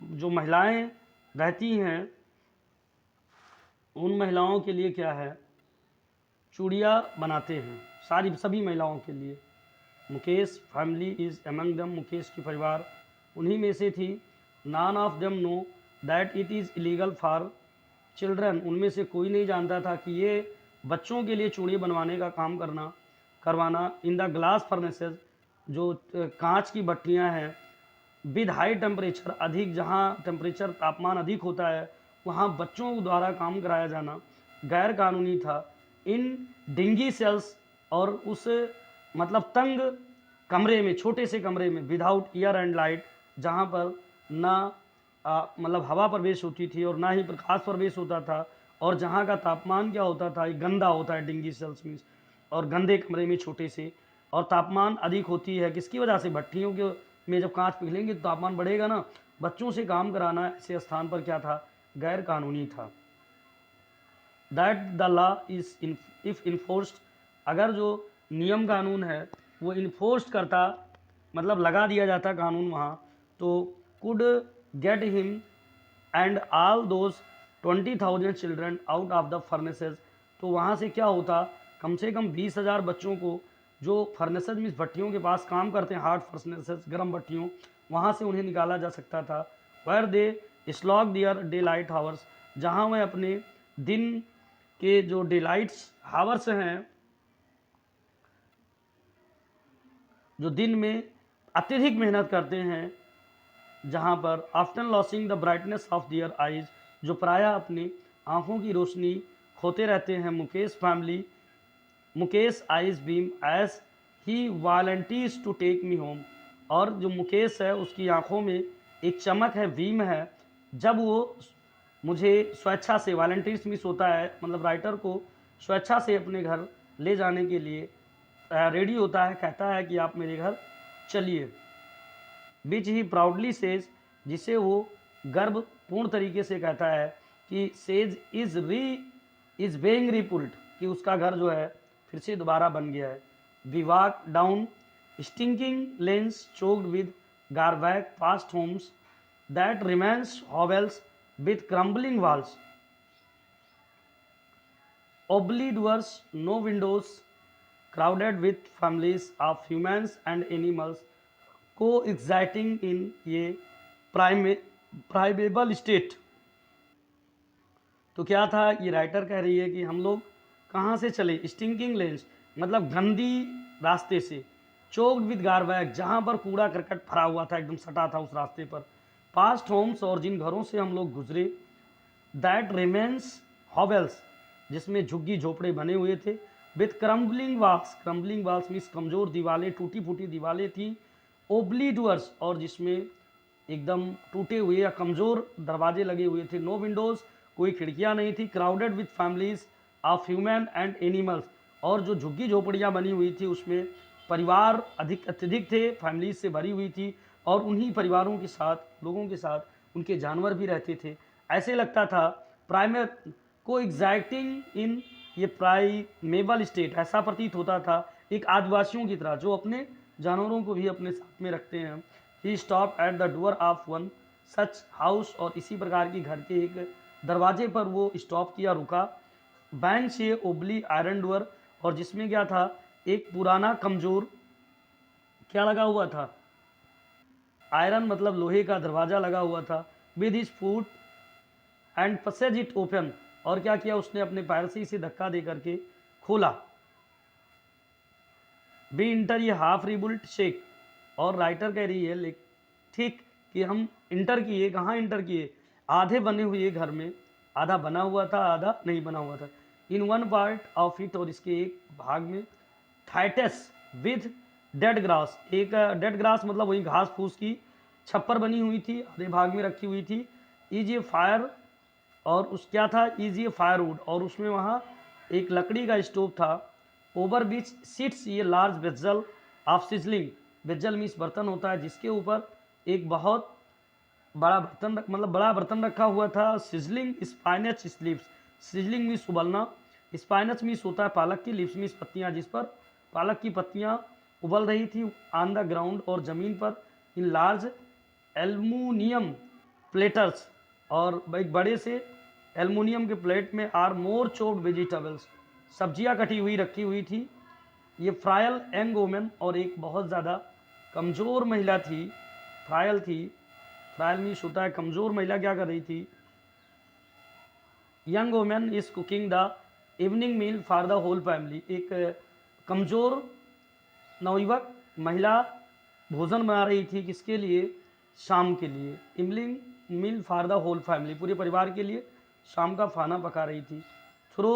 जो महिलाएं रहती हैं उन महिलाओं के लिए क्या है, चूड़ियाँ बनाते हैं, सारी सभी महिलाओं के लिए। मुकेश फैमिली इज़ एमंग दम, मुकेश की परिवार उन्हीं में से थी। None of them know that it is illegal for children, उनमें से कोई नहीं जानता था कि ये बच्चों के लिए चूड़ी बनवाने का काम करवाना इन द ग्लास फर्नेसेस, जो कांच की भट्टियाँ हैं, विद हाई टेम्परेचर, अधिक, जहाँ टेम्परेचर तापमान अधिक होता है वहाँ बच्चों द्वारा काम कराया जाना गैर कानूनी था। इन डिंगी सेल्स, और उस मतलब तंग कमरे में, छोटे से कमरे में, विदाउट एयर एंड लाइट, जहाँ पर ना मतलब हवा प्रवेश होती थी और ना ही प्रकाश प्रवेश होता था, और जहाँ का तापमान क्या होता था, गंदा होता है डिंगी सेल्स मीन्स, और गंदे कमरे में छोटे से, और तापमान अधिक होती है किसकी वजह से, भट्टियों के में जब कांच पिघलेंगे तो तापमान बढ़ेगा ना, बच्चों से काम कराना ऐसे स्थान पर क्या था, गैर कानूनी था। That the law is if enforced, अगर जो नियम कानून है वो इन्फोर्स करता, मतलब लगा दिया जाता कानून वहाँ, तो could get him and all those 20,000 children out of the furnaces. तो वहाँ से क्या होता, कम से कम 20,000 बच्चों को जो फर्नेसेस मीन्स भट्टियों के पास काम करते हैं, हार्ड फर्नेसेस गर्म भट्टियों, वहाँ से उन्हें निकाला जा सकता था। Where they slog their daylight hours, जहाँ वह अपने दिन के जो डे लाइट्स हावर्स हैं, जो दिन में अत्यधिक मेहनत करते हैं, जहाँ पर after losing the brightness of their eyes, जो प्रायः अपनी आँखों की रोशनी खोते रहते हैं। Mukesh eyes beam as he volunteers to take me home, और जो मुकेश है उसकी आँखों में एक चमक है, बीम है, जब वो मुझे स्वेच्छा से, वॉलंटीर्स मिस होता है मतलब राइटर को स्वेच्छा से अपने घर ले जाने के लिए रेडी होता है, कहता है कि आप मेरे घर चलिए। विच ही प्राउडली सेज, जिसे वो गर्व पूर्ण तरीके से कहता है कि सेज इज बेइंग रिपुल्ड, कि उसका घर जो है फिर से दोबारा बन गया है। We walk down stinking lanes choked with garbage past homes that remains hovels with crumbling walls, oblate doors, no windows, crowded with families of humans and animals coexisting in a primeval state। तो क्या था, ये writer कह रही है कि हम लोग कहाँ से चले, स्टिंकिंग लेन्स मतलब गंदी रास्ते से, चोक्ड विद गार्बैक जहाँ पर कूड़ा करकट भरा हुआ था, एकदम सटा था उस रास्ते पर, पास्ट होम्स और जिन घरों से हम लोग गुजरे, दैट रिमेन्स हॉवेल्स जिसमें झुग्गी झोपड़े बने हुए थे, विथ क्रम्बलिंग वाल्स मीन्स कमज़ोर दीवारें, टूटी फूटी दीवारें थी, ओबली डोर्स और जिसमें एकदम टूटे हुए या कमज़ोर दरवाजे लगे हुए थे, नो विंडोज़ कोई खिड़कियां नहीं थी, crowded with families of human and animals, और जो झुग्गी झोपड़ियाँ बनी हुई थी उसमें परिवार अत्यधिक थे, फैमिलीज से भरी हुई थी, और उन्हीं परिवारों के साथ, लोगों के साथ उनके जानवर भी रहते थे। ऐसे लगता था प्राइमर को एग्जैक्टिंग इन ये प्राइमेबल स्टेट, ऐसा प्रतीत होता था एक आदिवासियों की तरह जो अपने जानवरों को भी अपने साथ में रखते हैं। He stop at the door of one such house, और इसी प्रकार की घर के एक दरवाजे पर वो स्टॉप किया, रुका। बैंक से ओबली आयरन डोर, और जिसमें क्या था, एक पुराना कमज़ोर क्या लगा हुआ था, आयरन मतलब लोहे का दरवाज़ा लगा हुआ था। With his foot and possesses it open, और क्या किया उसने, अपने पैर से इसे धक्का दे करके खोला। बी इंटर ये हाफ रिबुल्ट शेक, और राइटर कह रही है ठीक कि हम इंटर किए, कहाँ इंटर किए, आधे बने हुए घर में, आधा बना हुआ था आधा नहीं बना हुआ था। In one part of it, और इसके एक भाग में, थाइटस विथ डेड ग्रास, एक डेड ग्रास मतलब वही घास फूस की छप्पर बनी हुई थी, आधे भाग में रखी हुई थी। इज ए फायर, और उस क्या था, इज ए फायरवुड, और उसमें वहाँ एक लकड़ी का स्टोव था। ओवर विच सिट्स ये large vessel of sizzling, vessel means बर्तन होता है, जिसके ऊपर एक बहुत बड़ा बर्तन मतलब बड़ा बर्तन रखा हुआ था। Sizzling spinach sleeves, sizzling means उबलना, स्पाइनच मीन्स होता है पालक की, लीव्स मीन्स पत्तियाँ, जिस पर पालक की पत्तियाँ उबल रही थी ऑन द ग्राउंड, और ज़मीन पर। इन लार्ज एल्युमिनियम प्लेटर्स, और एक बड़े से एल्युमिनियम के प्लेट में आर मोर चोप्ड वेजिटेबल्स, सब्जियां कटी हुई रखी हुई थी। ये फ्रायल यंग वोमेन, और एक बहुत ज़्यादा कमज़ोर महिला थी, फ्रायल थी, फ्रायल मीन्स होता है कमज़ोर महिला, क्या कर रही थी, young women is cooking the evening meal for the whole family, एक कमज़ोर नवयुवक महिला भोजन बना रही थी, किसके लिए, शाम के लिए। Evening meal for the whole family, पूरे परिवार के लिए शाम का खाना पका रही थी। Through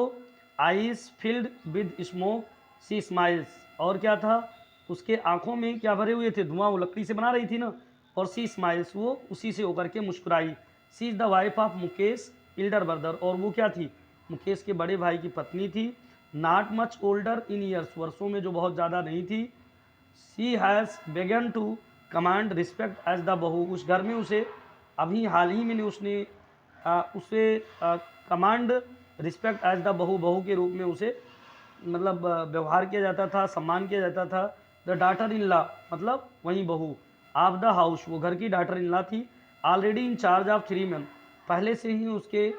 eyes filled with smoke she smiles, और क्या था, उसके आंखों में क्या भरे हुए थे, धुआं, वो लकड़ी से बना रही थी ना, और सी स्माइल्स वो उसी से होकर के मुस्कुराई। She is the wife of Mukesh elder brother, और वो क्या थी, मुकेश के बड़े भाई की पत्नी थी। Not much older in years, वर्षों में जो बहुत ज़्यादा नहीं थी। She has begun to command respect as the bahu, उस घर में उसे अभी हाल ही में उसने उसे कमांड रिस्पेक्ट एज द बहू, बहू के रूप में उसे मतलब व्यवहार किया जाता था, सम्मान किया जाता था। द डाटर इन लॉ मतलब वही बहू, ऑफ द हाउस वो घर की डाटर इन लॉ थी, already in charge of 3 men पहले से ही उसके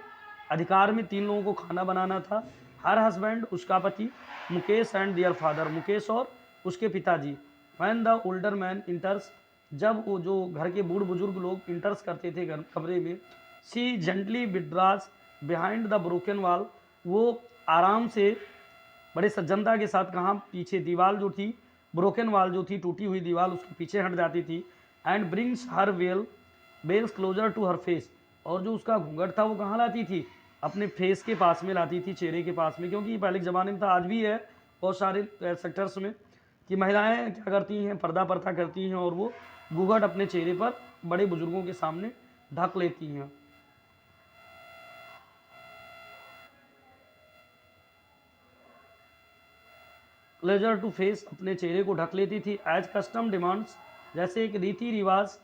अधिकार में 3 लोगों को खाना बनाना था। हर हस्बैंड उसका पति, Mukesh and their father Mukesh और उसके पिताजी। When the older man enters जब वो जो घर के बूढ़ बुजुर्ग लोग इंटर्स करते थे घर कमरे में, she gently withdraws behind the broken wall वो आराम से बड़े सज्जनता के साथ कहाँ पीछे दीवार जो थी, ब्रोकन वॉल जो थी टूटी हुई दीवार उसके पीछे हट जाती थी। And brings her veils closer to her face और जो उसका घूंघट था वो कहाँ लाती थी, अपने फेस के पास में लाती थी, चेहरे के पास में, क्योंकि पहले के ज़माने में था, आज भी है बहुत सारे सेक्टर्स में कि महिलाएं क्या करती हैं, पर्दा प्रथा करती हैं और वो घूंघट अपने चेहरे पर बड़े बुजुर्गों के सामने ढक लेती हैं। क्लोजर टू फेस अपने चेहरे को ढक लेती थी। एज कस्टम डिमांड्स जैसे एक रीति रिवाज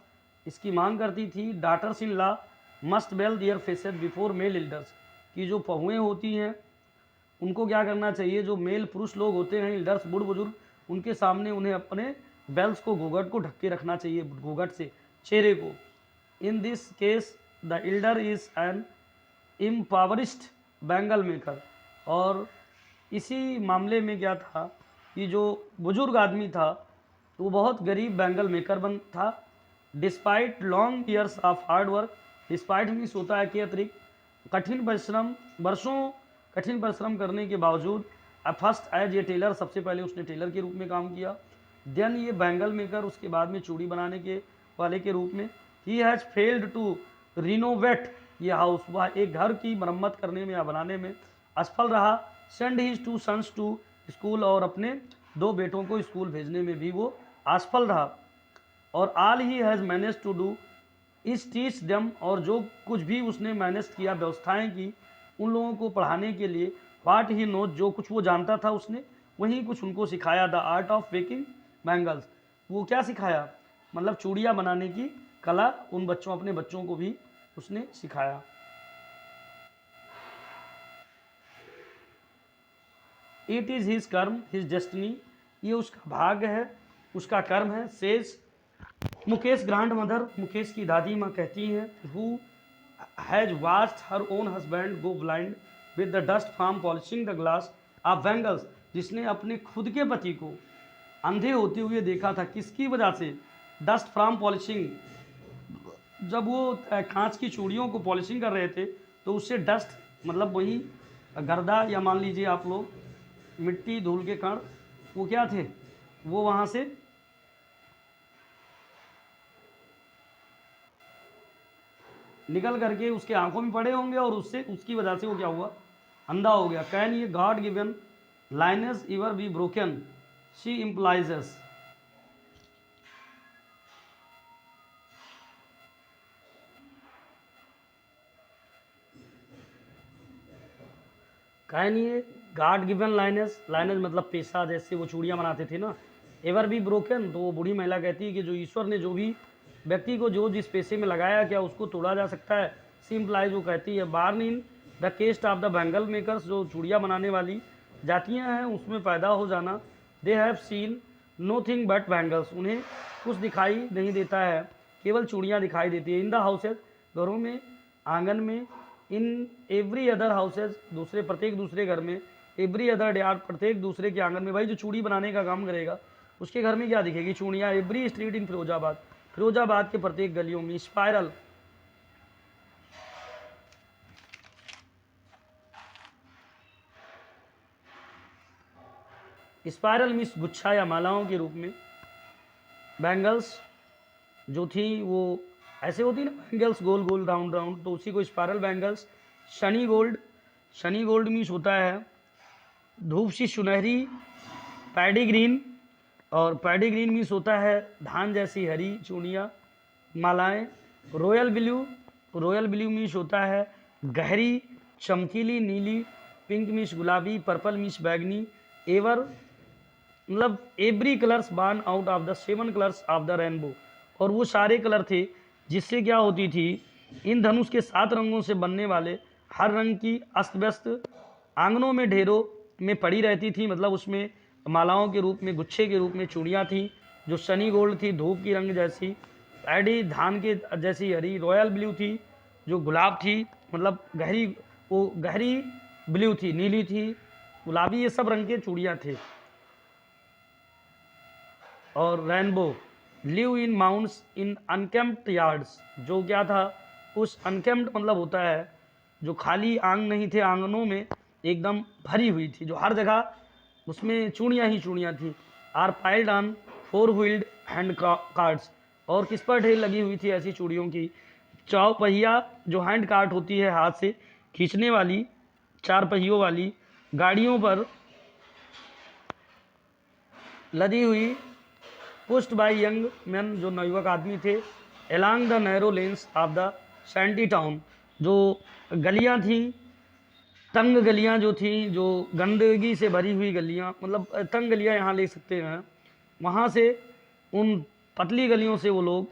इसकी मांग करती थी। Daughters in law must veil their faces before male elders की जो बहुएँ होती हैं उनको क्या करना चाहिए, जो मेल पुरुष लोग होते हैं एल्डर्स बूढ़ बुजुर्ग उनके सामने उन्हें अपने बेल्स को घूंघट को ढक के रखना चाहिए, घूंघट से चेहरे को। In this case the elder is an impoverished bangle maker और इसी मामले में क्या था कि जो बुजुर्ग आदमी था वो बहुत गरीब बैंगल मेकर बन था। Despite long years of hard work, despite means होता है कि अतिरिक्त कठिन परिश्रम, वर्षों कठिन परिश्रम करने के बावजूद फर्स्ट एज ए टेलर सबसे पहले उसने टेलर के रूप में काम किया, देन ये बैंगल मेकर उसके बाद में चूड़ी बनाने के वाले के रूप में। He has failed to renovate ये हाउस, वह एक घर की मरम्मत करने में या बनाने में असफल रहा। Send his 2 sons to school और अपने 2 बेटों को स्कूल भेजने में भी वो असफल रहा। और all he has manage to do is teach them और जो कुछ भी उसने मैनेज किया, व्यवस्थाएं की उन लोगों को पढ़ाने के लिए। वाट ही नोज जो कुछ वो जानता था उसने वहीं कुछ उनको सिखाया। The art of making bangles वो क्या सिखाया, मतलब चूड़ियाँ बनाने की कला उन बच्चों अपने बच्चों को भी उसने सिखाया। इट इज़ हिज कर्म हिज डेस्टिनी ये उसका भाग्य है, उसका कर्म है। Says Mukesh grand mother Mukesh की दादी माँ कहती हैं, who has watched her own husband go blind with the dust from polishing the glass of bangles जिसने अपने खुद के पति को अंधे होते हुए देखा था। किसकी वजह से, डस्ट फ्रॉम पॉलिशिंग, जब वो कांच की चूड़ियों को पॉलिशिंग कर रहे थे तो उससे डस्ट मतलब वही गर्दा या मान लीजिए आप लोग मिट्टी धूल के कण वो क्या थे, वो वहाँ से निकल करके उसके आंखों में पड़े होंगे और उससे उसकी वजह से वो क्या हुआ, अंधा हो गया। Can a god given lineage ever be broken she implies. Can a god given lineage, lineage मतलब पेशा, जैसे वो चूड़ियाँ बनाते थे ना, एवर बी ब्रोकन, तो वो बूढ़ी महिला कहती है कि जो ईश्वर ने जो भी व्यक्ति को जो जिस पेशे में लगाया क्या उसको तोड़ा जा सकता है। सिंप्लाइज वो कहती है born in the caste of the bangle makers जो चूड़ियाँ बनाने वाली जातियाँ हैं उसमें पैदा हो जाना। They have seen nothing but bangles उन्हें कुछ दिखाई नहीं देता है, केवल चूड़ियाँ दिखाई देती है। इन द हाउसेज घरों में, आंगन में, इन एवरी अदर हाउसेज दूसरे प्रत्येक दूसरे घर में, एवरी अदर डे प्रत्येक दूसरे के आंगन में। भाई जो चूड़ी बनाने का काम करेगा उसके घर में क्या दिखेगी, चूड़ियाँ। Every street in Firozabad, Firozabad के प्रत्येक गलियों में। स्पायरल स्पायरल मीन्स गुच्छा या मालाओं के रूप में। बैंगल्स जो थी वो ऐसे होती ना, बैंगल्स गोल गोल राउंड राउंड, तो उसी को spiral bangles. Sunny gold, sunny gold means होता है धूप सी सुनहरी। पैडी ग्रीन, और पैडी ग्रीन मीन्स होता है धान जैसी हरी चूड़ियाँ मालाएं। Royal blue, royal blue means होता है गहरी चमकीली नीली। पिंक मीन्स गुलाबी, पर्पल मीन्स बैगनी। एवर मतलब every colours born out of the 7 colours of the rainbow, और वो सारे कलर थे जिससे क्या होती थी, इन धनुष के 7 रंगों से बनने वाले हर रंग की अस्त व्यस्त आंगनों में ढेरों में पड़ी रहती थी, मतलब उसमें मालाओं के रूप में, गुच्छे के रूप में चूड़ियाँ थी जो सनी गोल्ड थी, धूप की रंग जैसी, पैडी धान के जैसी हरी, रॉयल ब्लू थी जो गुलाब थी, मतलब गहरी, वो गहरी ब्लू थी, नीली थी, गुलाबी, ये सब रंग के चूड़ियाँ थे। और rainbow, live in mounds in unkempt yards, जो क्या था, उस अनकेम्प्ड मतलब होता है जो खाली आंग नहीं थे, आंगनों में एकदम भरी हुई थी, जो हर जगह उसमें चूड़ियाँ ही चूड़ियाँ थी। Are piled on 4 wheeled hand carts, और किस पर ढेर लगी हुई थी ऐसी चूड़ियों की, चौपहिया जो हैंड कार्ट होती है, हाथ से खींचने वाली 4 पहियों वाली गाड़ियों पर लदी हुई, पुश्ड बाई यंग मैन, जो नवयुवक आदमी थे, along the narrow lens of the senti town, जो गलियां थी, तंग गलियां जो थी, जो गंदगी से भरी हुई गलियां, मतलब तंग गलियां यहाँ ले सकते हैं, वहाँ से उन पतली गलियों से वो लोग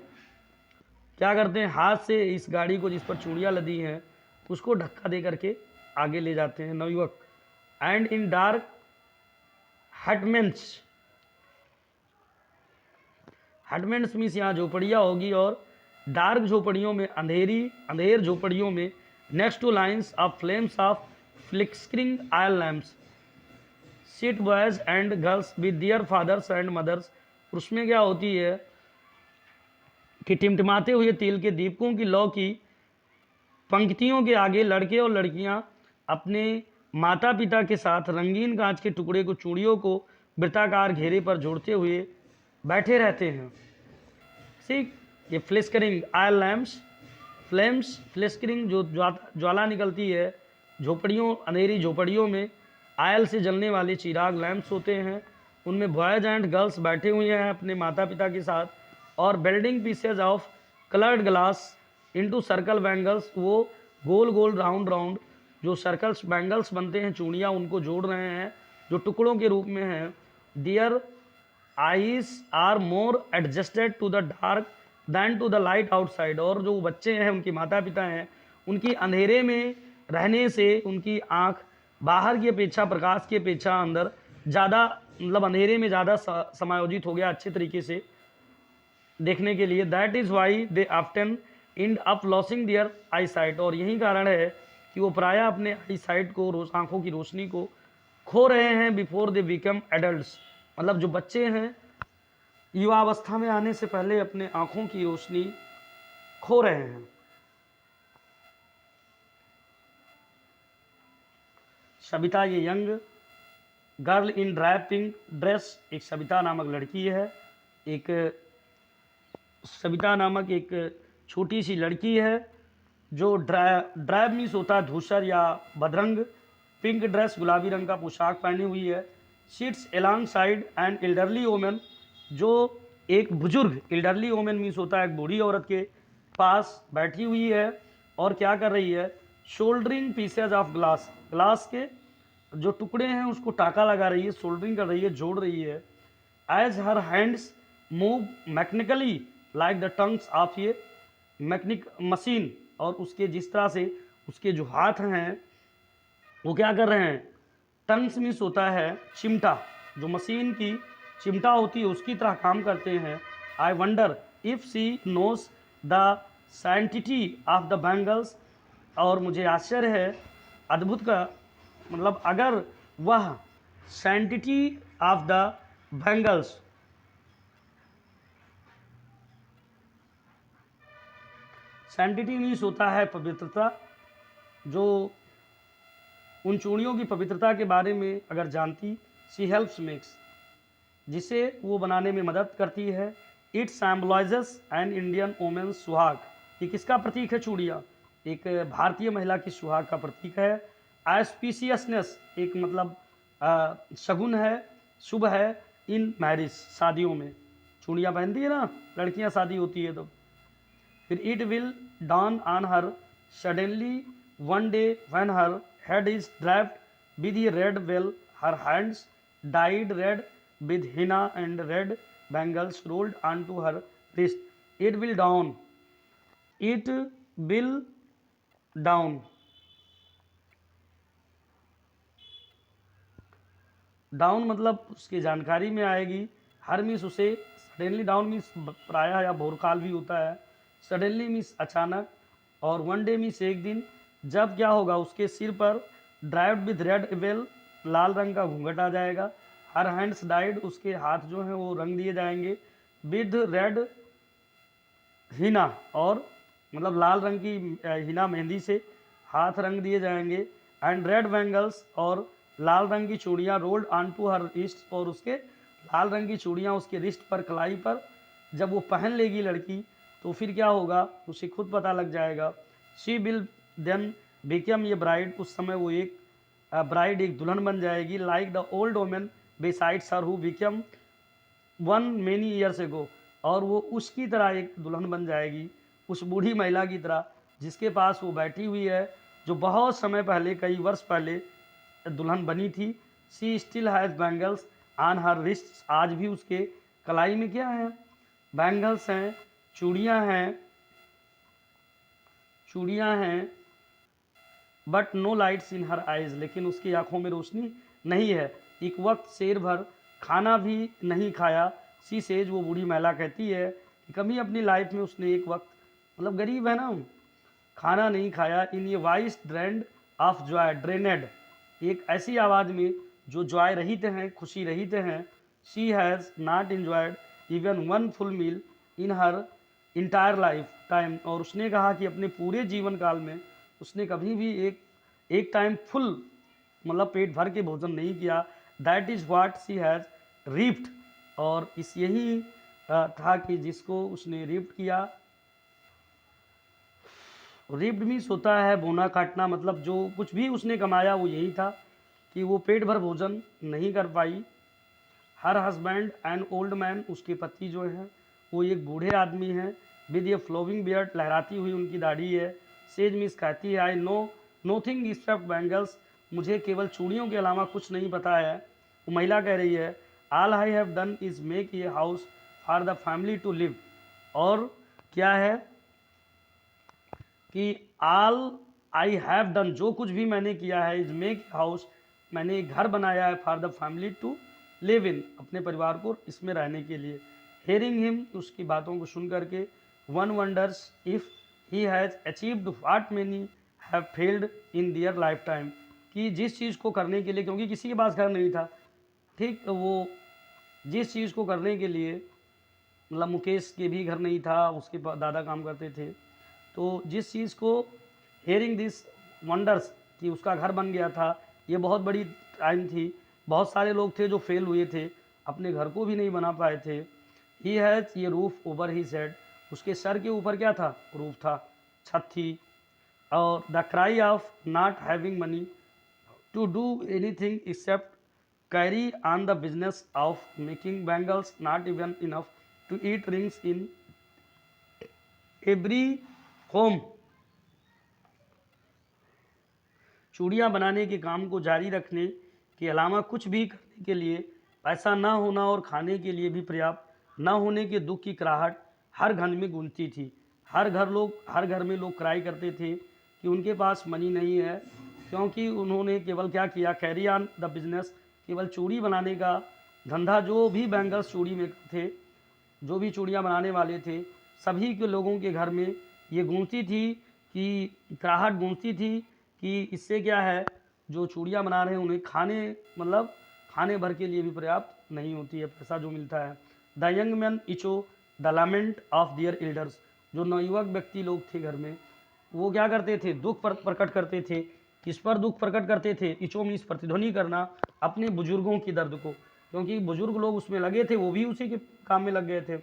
क्या करते हैं, हाथ से इस गाड़ी को जिस पर चूड़ियाँ लदी हैं उसको धक्का दे करके आगे ले जाते हैं नवयुवक। And in dark hutments, hutments means यहाँ झोपड़ियाँ होगी, और डार्क झोपड़ियों में, अंधेर झोपड़ियों में, next to lines of flames of flickering oil lamps, sit boys and girls with their fathers and mothers. उसमें क्या होती है कि टिमटिमाते हुए तेल के दीपकों की लौ की पंक्तियों के आगे लड़के और लड़कियां अपने माता पिता के साथ रंगीन कांच के टुकड़े को, चूड़ियों को वृत्ताकार घेरे पर जोड़ते हुए बैठे रहते हैं। ठीक, ये फ्लिस्करिंग आयल लैम्प्स, फ्लेम्स, फ्लिस्करिंग जो ज्वाला निकलती है झोपड़ियों, अंधेरी झोपड़ियों में आयल से जलने वाले चिराग लैम्प्स होते हैं, उनमें बॉयज एंड गर्ल्स बैठे हुए हैं अपने माता पिता के साथ, और welding pieces of coloured glass into circle bangles, वो गोल गोल राउंड राउंड जो सर्कल्स बैंगल्स बनते हैं, चूड़ियाँ, उनको जोड़ रहे हैं जो टुकड़ों के रूप में हैं। Their eyes are more adjusted to the dark than to the light outside, और जो बच्चे हैं, उनके माता पिता हैं, उनकी अंधेरे में रहने से उनकी आँख बाहर की अपेक्षा, प्रकाश की अपेक्षा अंदर ज़्यादा, मतलब अंधेरे में ज़्यादा समायोजित हो गया अच्छे तरीके से देखने के लिए। That is why they often end up losing their eyesight, और यही कारण है कि वो प्रायः अपने आई साइट को, आँखों की रोशनी को खो रहे हैं बिफोर दे बिकम एडल्ट्स, मतलब जो बच्चे हैं युवावस्था में आने से पहले अपने आँखों की रोशनी खो रहे हैं। सविता, ये young girl in dry pink dress, एक सविता नामक लड़की है, एक सविता नामक एक छोटी सी लड़की है जो ड्राइव मीन्स होता है धूसर या बदरंग, पिंक ड्रेस, गुलाबी रंग का पोशाक पहनी हुई है। Sits alongside and elderly women, जो एक बुजुर्ग, एल्डरली वोमेन मीन्स होता है एक बूढ़ी औरत के पास बैठी हुई है, और क्या कर रही है, soldering pieces of glass, glass के जो टुकड़े हैं उसको टाका लगा रही है, सोल्डरिंग कर रही है, जोड़ रही है। As her hands move mechanically like the tongs of ये मैकेनिक मशीन, और उसके जिस तरह से उसके जो हाथ हैं वो क्या कर रहे हैं, टंग्स मीन्स होता है चिमटा, जो मशीन की चिमटा होती है उसकी तरह काम करते हैं। I wonder if she knows the sanctity of the bangles, और मुझे आश्चर्य है, अद्भुत का मतलब अगर वह sanctity of the bangles, sanctity means होता है पवित्रता, जो उन चूड़ियों की पवित्रता के बारे में अगर जानती, सी हेल्प्स मेक्स, जिसे वो बनाने में मदद करती है। इट सैम्बलाइजेस एन इंडियन वोमेन्स सुहाग, ये किसका प्रतीक है चूड़ियाँ, एक भारतीय महिला की सुहाग का प्रतीक है। एस्पिशियसनेस, एक मतलब शगुन है, शुभ है, इन मैरिज, शादियों में चूड़ियाँ पहनती है ना लड़कियाँ, शादी होती है तो। फिर it will dawn on her suddenly one day when her head is draped with a red veil, her hands dyed red with henna and red bangles rolled onto her wrist. It will dawn. It will dawn. Down मतलब उसकी जानकारी में आएगी। हर means उसे suddenly, down means प्रायः या भोरकाल भी होता है। सडनली मीन्स अचानक, और वन डे मीन्स एक दिन। जब क्या होगा, उसके सिर पर ड्राइव्ड विथ रेड वेल, लाल रंग का घूंघट आ जाएगा। हर हैंड्स डाइड, उसके हाथ जो हैं वो रंग दिए जाएंगे। विद रेड हिना, और मतलब लाल रंग की हिना मेहंदी से हाथ रंग दिए जाएंगे। एंड रेड बैंगल्स, और लाल रंग की चूड़ियाँ rolled on to her wrist, और उसके लाल रंग की चूड़ियाँ उसके रिस्ट पर, कलाई पर जब वो पहन लेगी लड़की, तो फिर क्या होगा उसे खुद पता लग जाएगा। शी विल देन बिकम ये ब्राइड, उस समय वो एक ब्राइड, एक दुल्हन बन जाएगी। Like the old women besides her who become one many years ago, और वो उसकी तरह एक दुल्हन बन जाएगी, उस बूढ़ी महिला की तरह जिसके पास वो बैठी हुई है, जो बहुत समय पहले, कई वर्ष पहले दुल्हन बनी थी। She still has bangles on her wrist, आज भी उसके कलाई में क्या है, बैंगल्स हैं, चूड़ियाँ हैं, चूड़ियाँ हैं। But no lights in her eyes, लेकिन उसकी आंखों में रोशनी नहीं है। एक वक्त शेर भर खाना भी नहीं खाया। सी सेज, वो बूढ़ी महिला कहती है कि कभी अपनी लाइफ में उसने एक वक्त, मतलब गरीब है ना, खाना नहीं खाया। इन ये वाइस ड्रेंड ऑफ जॉय ड्रेनेड, एक ऐसी आवाज़ में जो जॉय रहित हैं, खुशी रहित हैं। She has not enjoyed even one full meal in her entire life time, और उसने कहा कि अपने पूरे जीवन काल में उसने कभी भी एक टाइम फुल, मतलब पेट भर के भोजन नहीं किया। That is what she has reaped, और इस यही था कि जिसको उसने रीप्ड किया। रिप्ड मीन्स होता है बोना काटना, मतलब जो कुछ भी उसने कमाया वो यही था कि वो पेट भर भोजन नहीं कर पाई। Her husband and old man, उसके पति जो हैं वो एक बूढ़े आदमी हैं। विद ये फ्लोविंग बियर्ड, लहराती हुई उनकी दाढ़ी है। सेज मिस कहती है I know nothing except bangles, मुझे केवल चूड़ियों के अलावा कुछ नहीं पता है। वो महिला कह रही है all I have done is make a house for the family to live, और क्या है कि ऑल आई हैव डन, जो कुछ भी मैंने किया है, इज मेक हाउस, मैंने एक घर बनाया है for the family to live in, अपने परिवार को इसमें रहने के लिए। हेयरिंग हिम, उसकी बातों को सुन करके, one wonders if he has achieved what many have failed in their life time, कि जिस चीज़ को करने के लिए, क्योंकि किसी के पास घर नहीं था, ठीक, तो वो जिस चीज़ को करने के लिए, मतलब मुकेश के भी घर नहीं था, उसके दादा काम करते थे, तो जिस चीज़ को हेयरिंग दिस वंडर्स, कि उसका घर बन गया था, ये बहुत बड़ी टाइम थी। बहुत सारे लोग थे जो फेल हुए थे, अपने घर को भी नहीं बना पाए थे। ही हैज़, ये रूफ ओवर ही सेड, उसके सर के ऊपर क्या था, रूफ था, छत थी। और the cry of not having money to do anything except carry on the business of making bangles, not even enough to eat rings in every home, चूड़ियाँ बनाने के काम को जारी रखने के अलावा कुछ भी करने के लिए पैसा ना होना, और खाने के लिए भी पर्याप्त ना होने के दुख की कराहट हर घर में गूंजती थी। हर घर में लोग क्राई करते थे कि उनके पास मनी नहीं है, क्योंकि उन्होंने केवल क्या किया, कैरी ऑन द बिजनेस, केवल चूड़ी बनाने का धंधा, जो भी बैंगल्स चूड़ी में थे, जो भी चूड़ियाँ बनाने वाले थे, सभी के लोगों के घर में ये गूंजती थी, कि कराहट गूंजती थी कि इससे क्या है, जो चूड़ियाँ बना रहे हैं उन्हें खाने, मतलब खाने भर के लिए भी पर्याप्त नहीं होती है पैसा जो मिलता है। The young man echo the lament of their elders, जो नवयुवक व्यक्ति लोग थे घर में, वो क्या करते थे, दुख प्रकट करते थे। किस पर दुख प्रकट करते थे, इचो मीन्स प्रतिध्वनि करना, अपने बुजुर्गों की दर्द को, क्योंकि बुजुर्ग लोग उसमें लगे थे, वो भी उसी के काम में लग गए थे।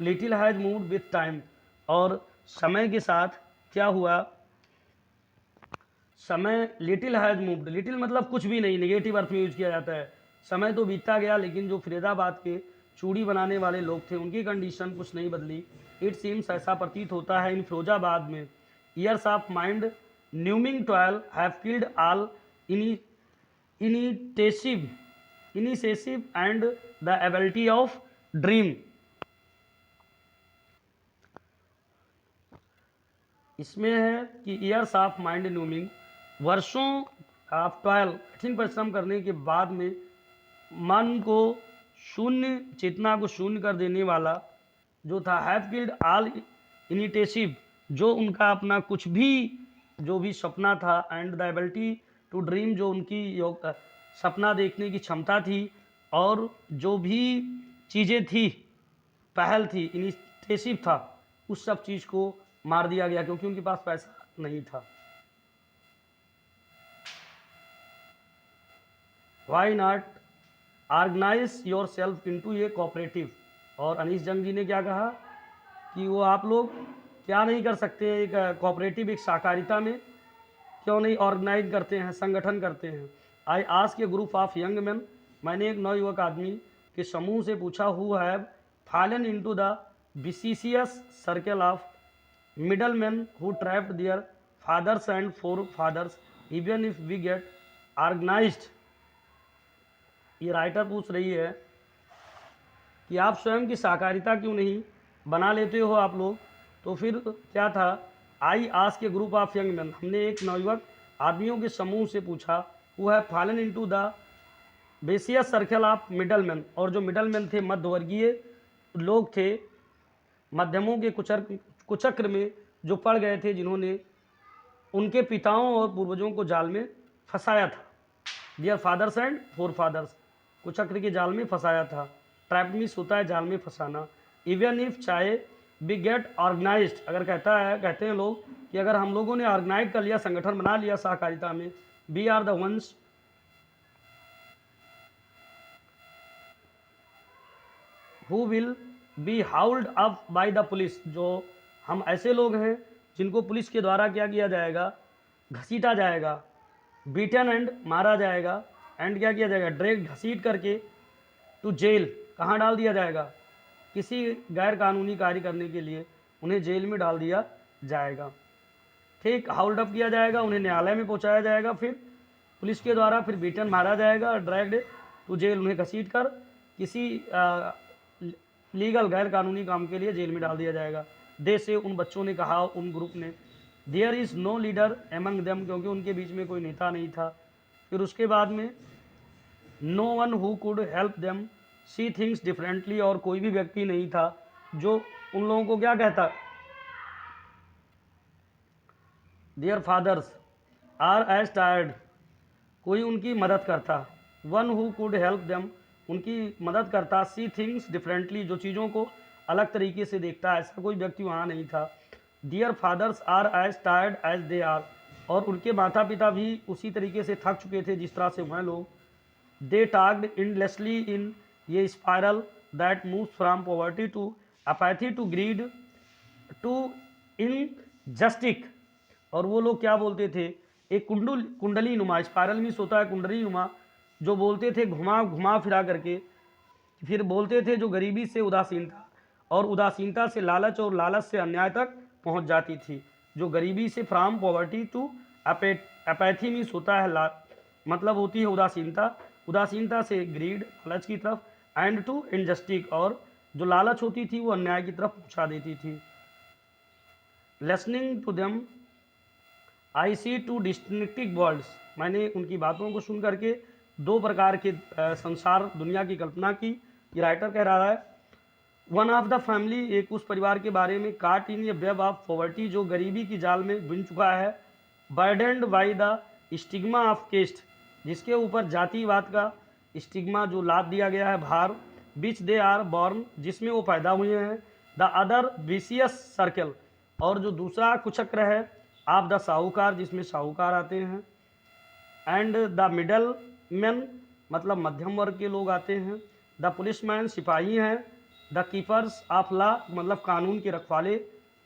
Little has moved with time, और समय के साथ क्या हुआ, समय लिटिल हैज मूव्ड, लिटिल मतलब कुछ भी नहीं, नेगेटिव अर्थ में यूज किया जाता है। समय तो बीतता गया, लेकिन जो फरीदाबाद के चूड़ी बनाने वाले लोग थे उनकी कंडीशन कुछ नहीं बदली। इट सीम्स, ऐसा प्रतीत होता है, इन फिरोजाबाद में years of mind numbing toil have killed all initiative initiative and the ability of dream. इसमें है कि ईयर्स ऑफ माइंड न्यूमिंग, वर्षों ऑफ टॉयल, कठिन परिश्रम करने के बाद में मन को शून्य, चेतना को शून्य कर देने वाला जो था, हैव किल्ड ऑल इनिटेसिव, जो उनका अपना कुछ भी जो भी सपना था, and the ability to dream, जो उनकी सपना देखने की क्षमता थी, और जो भी चीज़ें थी, पहल थी, इनिशिएटिव था, उस सब चीज़ को मार दिया गया क्योंकि उनके पास पैसा नहीं था। Why not organise yourself into a cooperative. और अनीस जंग जी ने क्या कहा कि वो आप लोग क्या नहीं कर सकते, एक कोऑपरेटिव, एक सहकारिता में क्यों नहीं ऑर्गेनाइज करते हैं, संगठन करते हैं। I ask a group of young man, मैंने एक नवयुवक आदमी के समूह से पूछा, who have fallen into the vicious circle of middle man who trapped their fathers and forefathers, even if we get organised. ये राइटर पूछ रही है कि आप स्वयं की सहकारिता क्यों नहीं बना लेते हो आप लोग। तो फिर क्या था, आई आस्क के ग्रुप ऑफ यंग मैन, हमने एक नवयुवक आदमियों के समूह से पूछा, who have fallen into the vicious circle of middle man, और जो मिडल मैन थे, मध्यवर्गीय लोग थे, मध्यमों के कुचक्र में जो पड़ गए थे, जिन्होंने उनके पिताओं और पूर्वजों को जाल में फंसाया था। Their fathers and forefathers, कुचक्र के जाल में फंसाया था। ट्रैप्ड मीन्स होता है जाल में फंसाना। इवन इफ चाहे बी गेट ऑर्गेनाइज्ड, अगर कहते हैं लोग कि अगर हम लोगों ने ऑर्गेनाइज कर लिया, संगठन बना लिया सहकारिता में, we are the ones who will be hauled up by the police, जो हम ऐसे लोग हैं जिनको पुलिस के द्वारा क्या किया जाएगा, घसीटा जाएगा, बीटन एंड मारा जाएगा, एंड क्या किया जाएगा, ड्रैग घसीट करके टू जेल, कहाँ डाल दिया जाएगा, किसी गैर कानूनी कार्य करने के लिए उन्हें जेल में डाल दिया जाएगा। ठीक, हाउल्ड अप किया जाएगा, उन्हें न्यायालय में पहुंचाया जाएगा, फिर पुलिस के द्वारा फिर बीटन मारा जाएगा, ड्रैग्ड टू जेल, उन्हें घसीट कर किसी लीगल गैर कानूनी काम के लिए जेल में डाल दिया जाएगा। दे से, उन बच्चों ने कहा, उन ग्रुप ने, there is no leader among them, क्योंकि उनके बीच में कोई नेता नहीं था। फिर उसके बाद में no one who could help them see things differently, और कोई भी व्यक्ति नहीं था जो उन लोगों को क्या कहता, their fathers are as tired, कोई उनकी मदद करता। One who could help them, उनकी मदद करता। सी थिंग्स डिफरेंटली, जो चीज़ों को अलग तरीके से देखता, ऐसा कोई व्यक्ति वहाँ नहीं था। Their fathers are as tired as they are, और उनके माता पिता भी उसी तरीके से थक चुके थे जिस तरह से वह लोग। दे टाग्ड इनलेसली इन ये spiral that moves from poverty to apathy to greed to injustice, और वो लोग क्या बोलते थे, एक कुंडली नुमा, स्पायरल मीन्स होता है कुंडली नुमा, जो बोलते थे घुमा फिरा करके, फिर बोलते थे जो गरीबी से उदासीनता, और उदासीनता से लालच, और लालच से अन्याय तक पहुंच जाती थी। जो गरीबी से from poverty to apathy means होता है मतलब होती है उदासीनता, उदासीनता से ग्रीड, लालच की तरफ, एंड टू इनजस्टिक, और जो लालच होती थी वो अन्याय की तरफ पहुंचा देती थी। Listening to them I see two distinctive worlds, मैंने उनकी बातों को सुन करके दो प्रकार के संसार, दुनिया की कल्पना की। ये राइटर कह रहा है, वन ऑफ द फैमिली, एक उस परिवार के बारे में, काट इन ए वेब ऑफ पॉवर्टी, जो गरीबी की जाल में बुन चुका है, burdened by the stigma of cast, जिसके ऊपर जातिवाद का स्टिग्मा जो लाद दिया गया है, भार, विच दे आर बॉर्न, जिसमें वो पैदा हुए हैं, द अदर विसियस सर्कल, और जो दूसरा कुचक्र है, आप द साहूकार, जिसमें साहूकार आते हैं, एंड द मिडल मैन, मतलब मध्यम वर्ग के लोग आते हैं, द पुलिसमैन, सिपाही हैं, द कीपर्स ऑफ लॉ, मतलब कानून के रखवाले,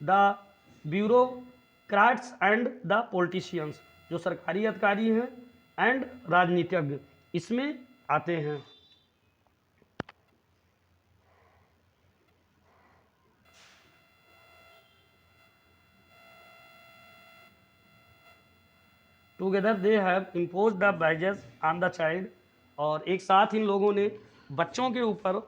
the bureaucrats and the politicians, जो सरकारी अधिकारी हैं, एंड राजनीतिज्ञ इसमें आते हैं। Together they have impose the baggage on the child, और एक साथ इन लोगों ने बच्चों के ऊपर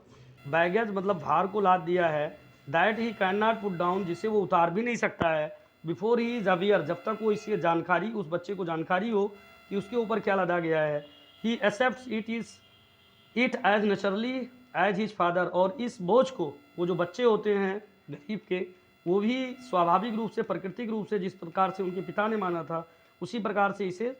बैगेज मतलब भार को लाद दिया है, that he can not put down, जिसे वो उतार भी नहीं सकता है, बिफोर ही इज अवियर, जब तक वो इसकी जानकारी, उस बच्चे को जानकारी हो कि उसके ऊपर क्या लादा गया है। He accept it is it as naturally as his father, और इस बोझ को, वो जो बच्चे होते हैं गरीब के, वो भी स्वाभाविक रूप से, प्राकृतिक रूप से जिस प्रकार से उनके पिता ने माना था, उसी प्रकार से इसे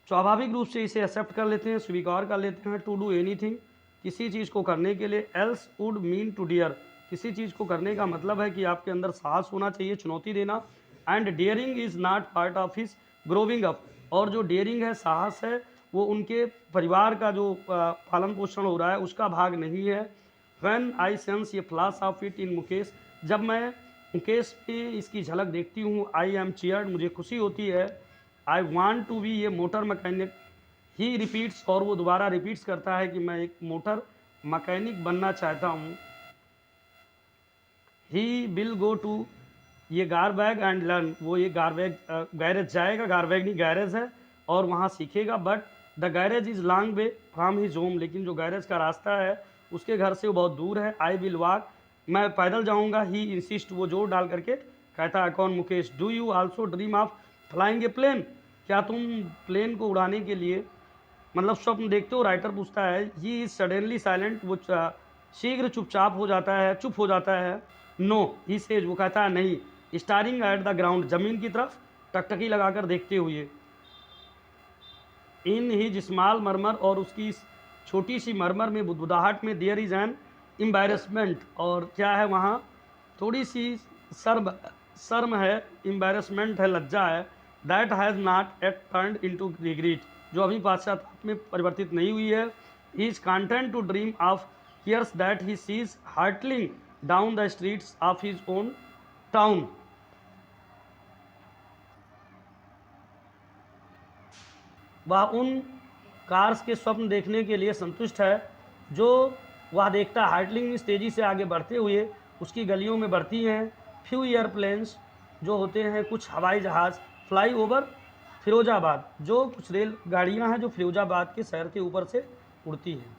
स्वाभाविक रूप से इसे एक्सेप्ट कर लेते हैं, स्वीकार कर लेते हैं। टू डू एनीथिंग, किसी चीज़ को करने के लिए, else would mean to dare, किसी चीज़ को करने का मतलब है कि आपके अंदर साहस होना चाहिए, चुनौती देना। And daring is not part of his growing up, और जो डेयरिंग है, साहस है, वो उनके परिवार का जो पालन पोषण हो रहा है उसका भाग नहीं है। व्हेन आई सेंस ये flash of it in Mukesh, जब मैं मुकेश पे इसकी झलक देखती हूँ, आई एम चीयर्ड, मुझे खुशी होती है। आई वांट टू बी ये मोटर मैकेनिक, ही रिपीट्स, और वो दोबारा रिपीट्स करता है कि मैं एक मोटर मैकेनिक बनना चाहता हूँ। ही विल गो टू ये गारबैग एंड लर्न, वो ये गारबैग गैरेज जाएगा, गारबैग नहीं गैरेज है, और वहाँ सीखेगा। But the garage is long way from his home, लेकिन जो गैरेज का रास्ता है उसके घर से वो बहुत दूर है। आई विल वॉक, मैं पैदल जाऊँगा। ही इंसिस्ट, वो जोर डाल करके कहता है। कौन? Mukesh. Do you also dream of flying a plane, क्या तुम प्लेन को उड़ाने के लिए मतलब स्वप्न देखते हो? राइटर पूछता है। ही इज सडनली साइलेंट, वो शीघ्र चुपचाप हो जाता है, चुप हो जाता है। नो ही सेज, वो कहता है नहीं। स्टारिंग एट द ग्राउंड, जमीन की तरफ टकटकी लगाकर देखते हुए। इन हिज स्मॉल मरमर, और उसकी इस छोटी सी मरमर में, बुदबुदाहट में, देयर इज एन एम्बैरेसमेंट, और क्या है वहाँ? थोड़ी सी शर्म है, एम्बैरेसमेंट है, लज्जा है। That has not yet turned into regret, जो अभी पाश्चात्य में परिवर्तित नहीं हुई है। He is content to dream of heroes that he sees hurtling down the streets of his own town. वह उन कार्स के स्वप्न देखने के लिए संतुष्ट है जो वह देखता है। हार्टलिंग इस तेज़ी से आगे बढ़ते हुए उसकी गलियों में बढ़ती हैं। फ्यू एयरप्लेन्स, जो होते हैं कुछ हवाई जहाज़, फ्लाई ओवर फिरोजाबाद, जो कुछ रेल गाड़ियाँ हैं जो फिरोजाबाद के शहर के ऊपर से उड़ती हैं।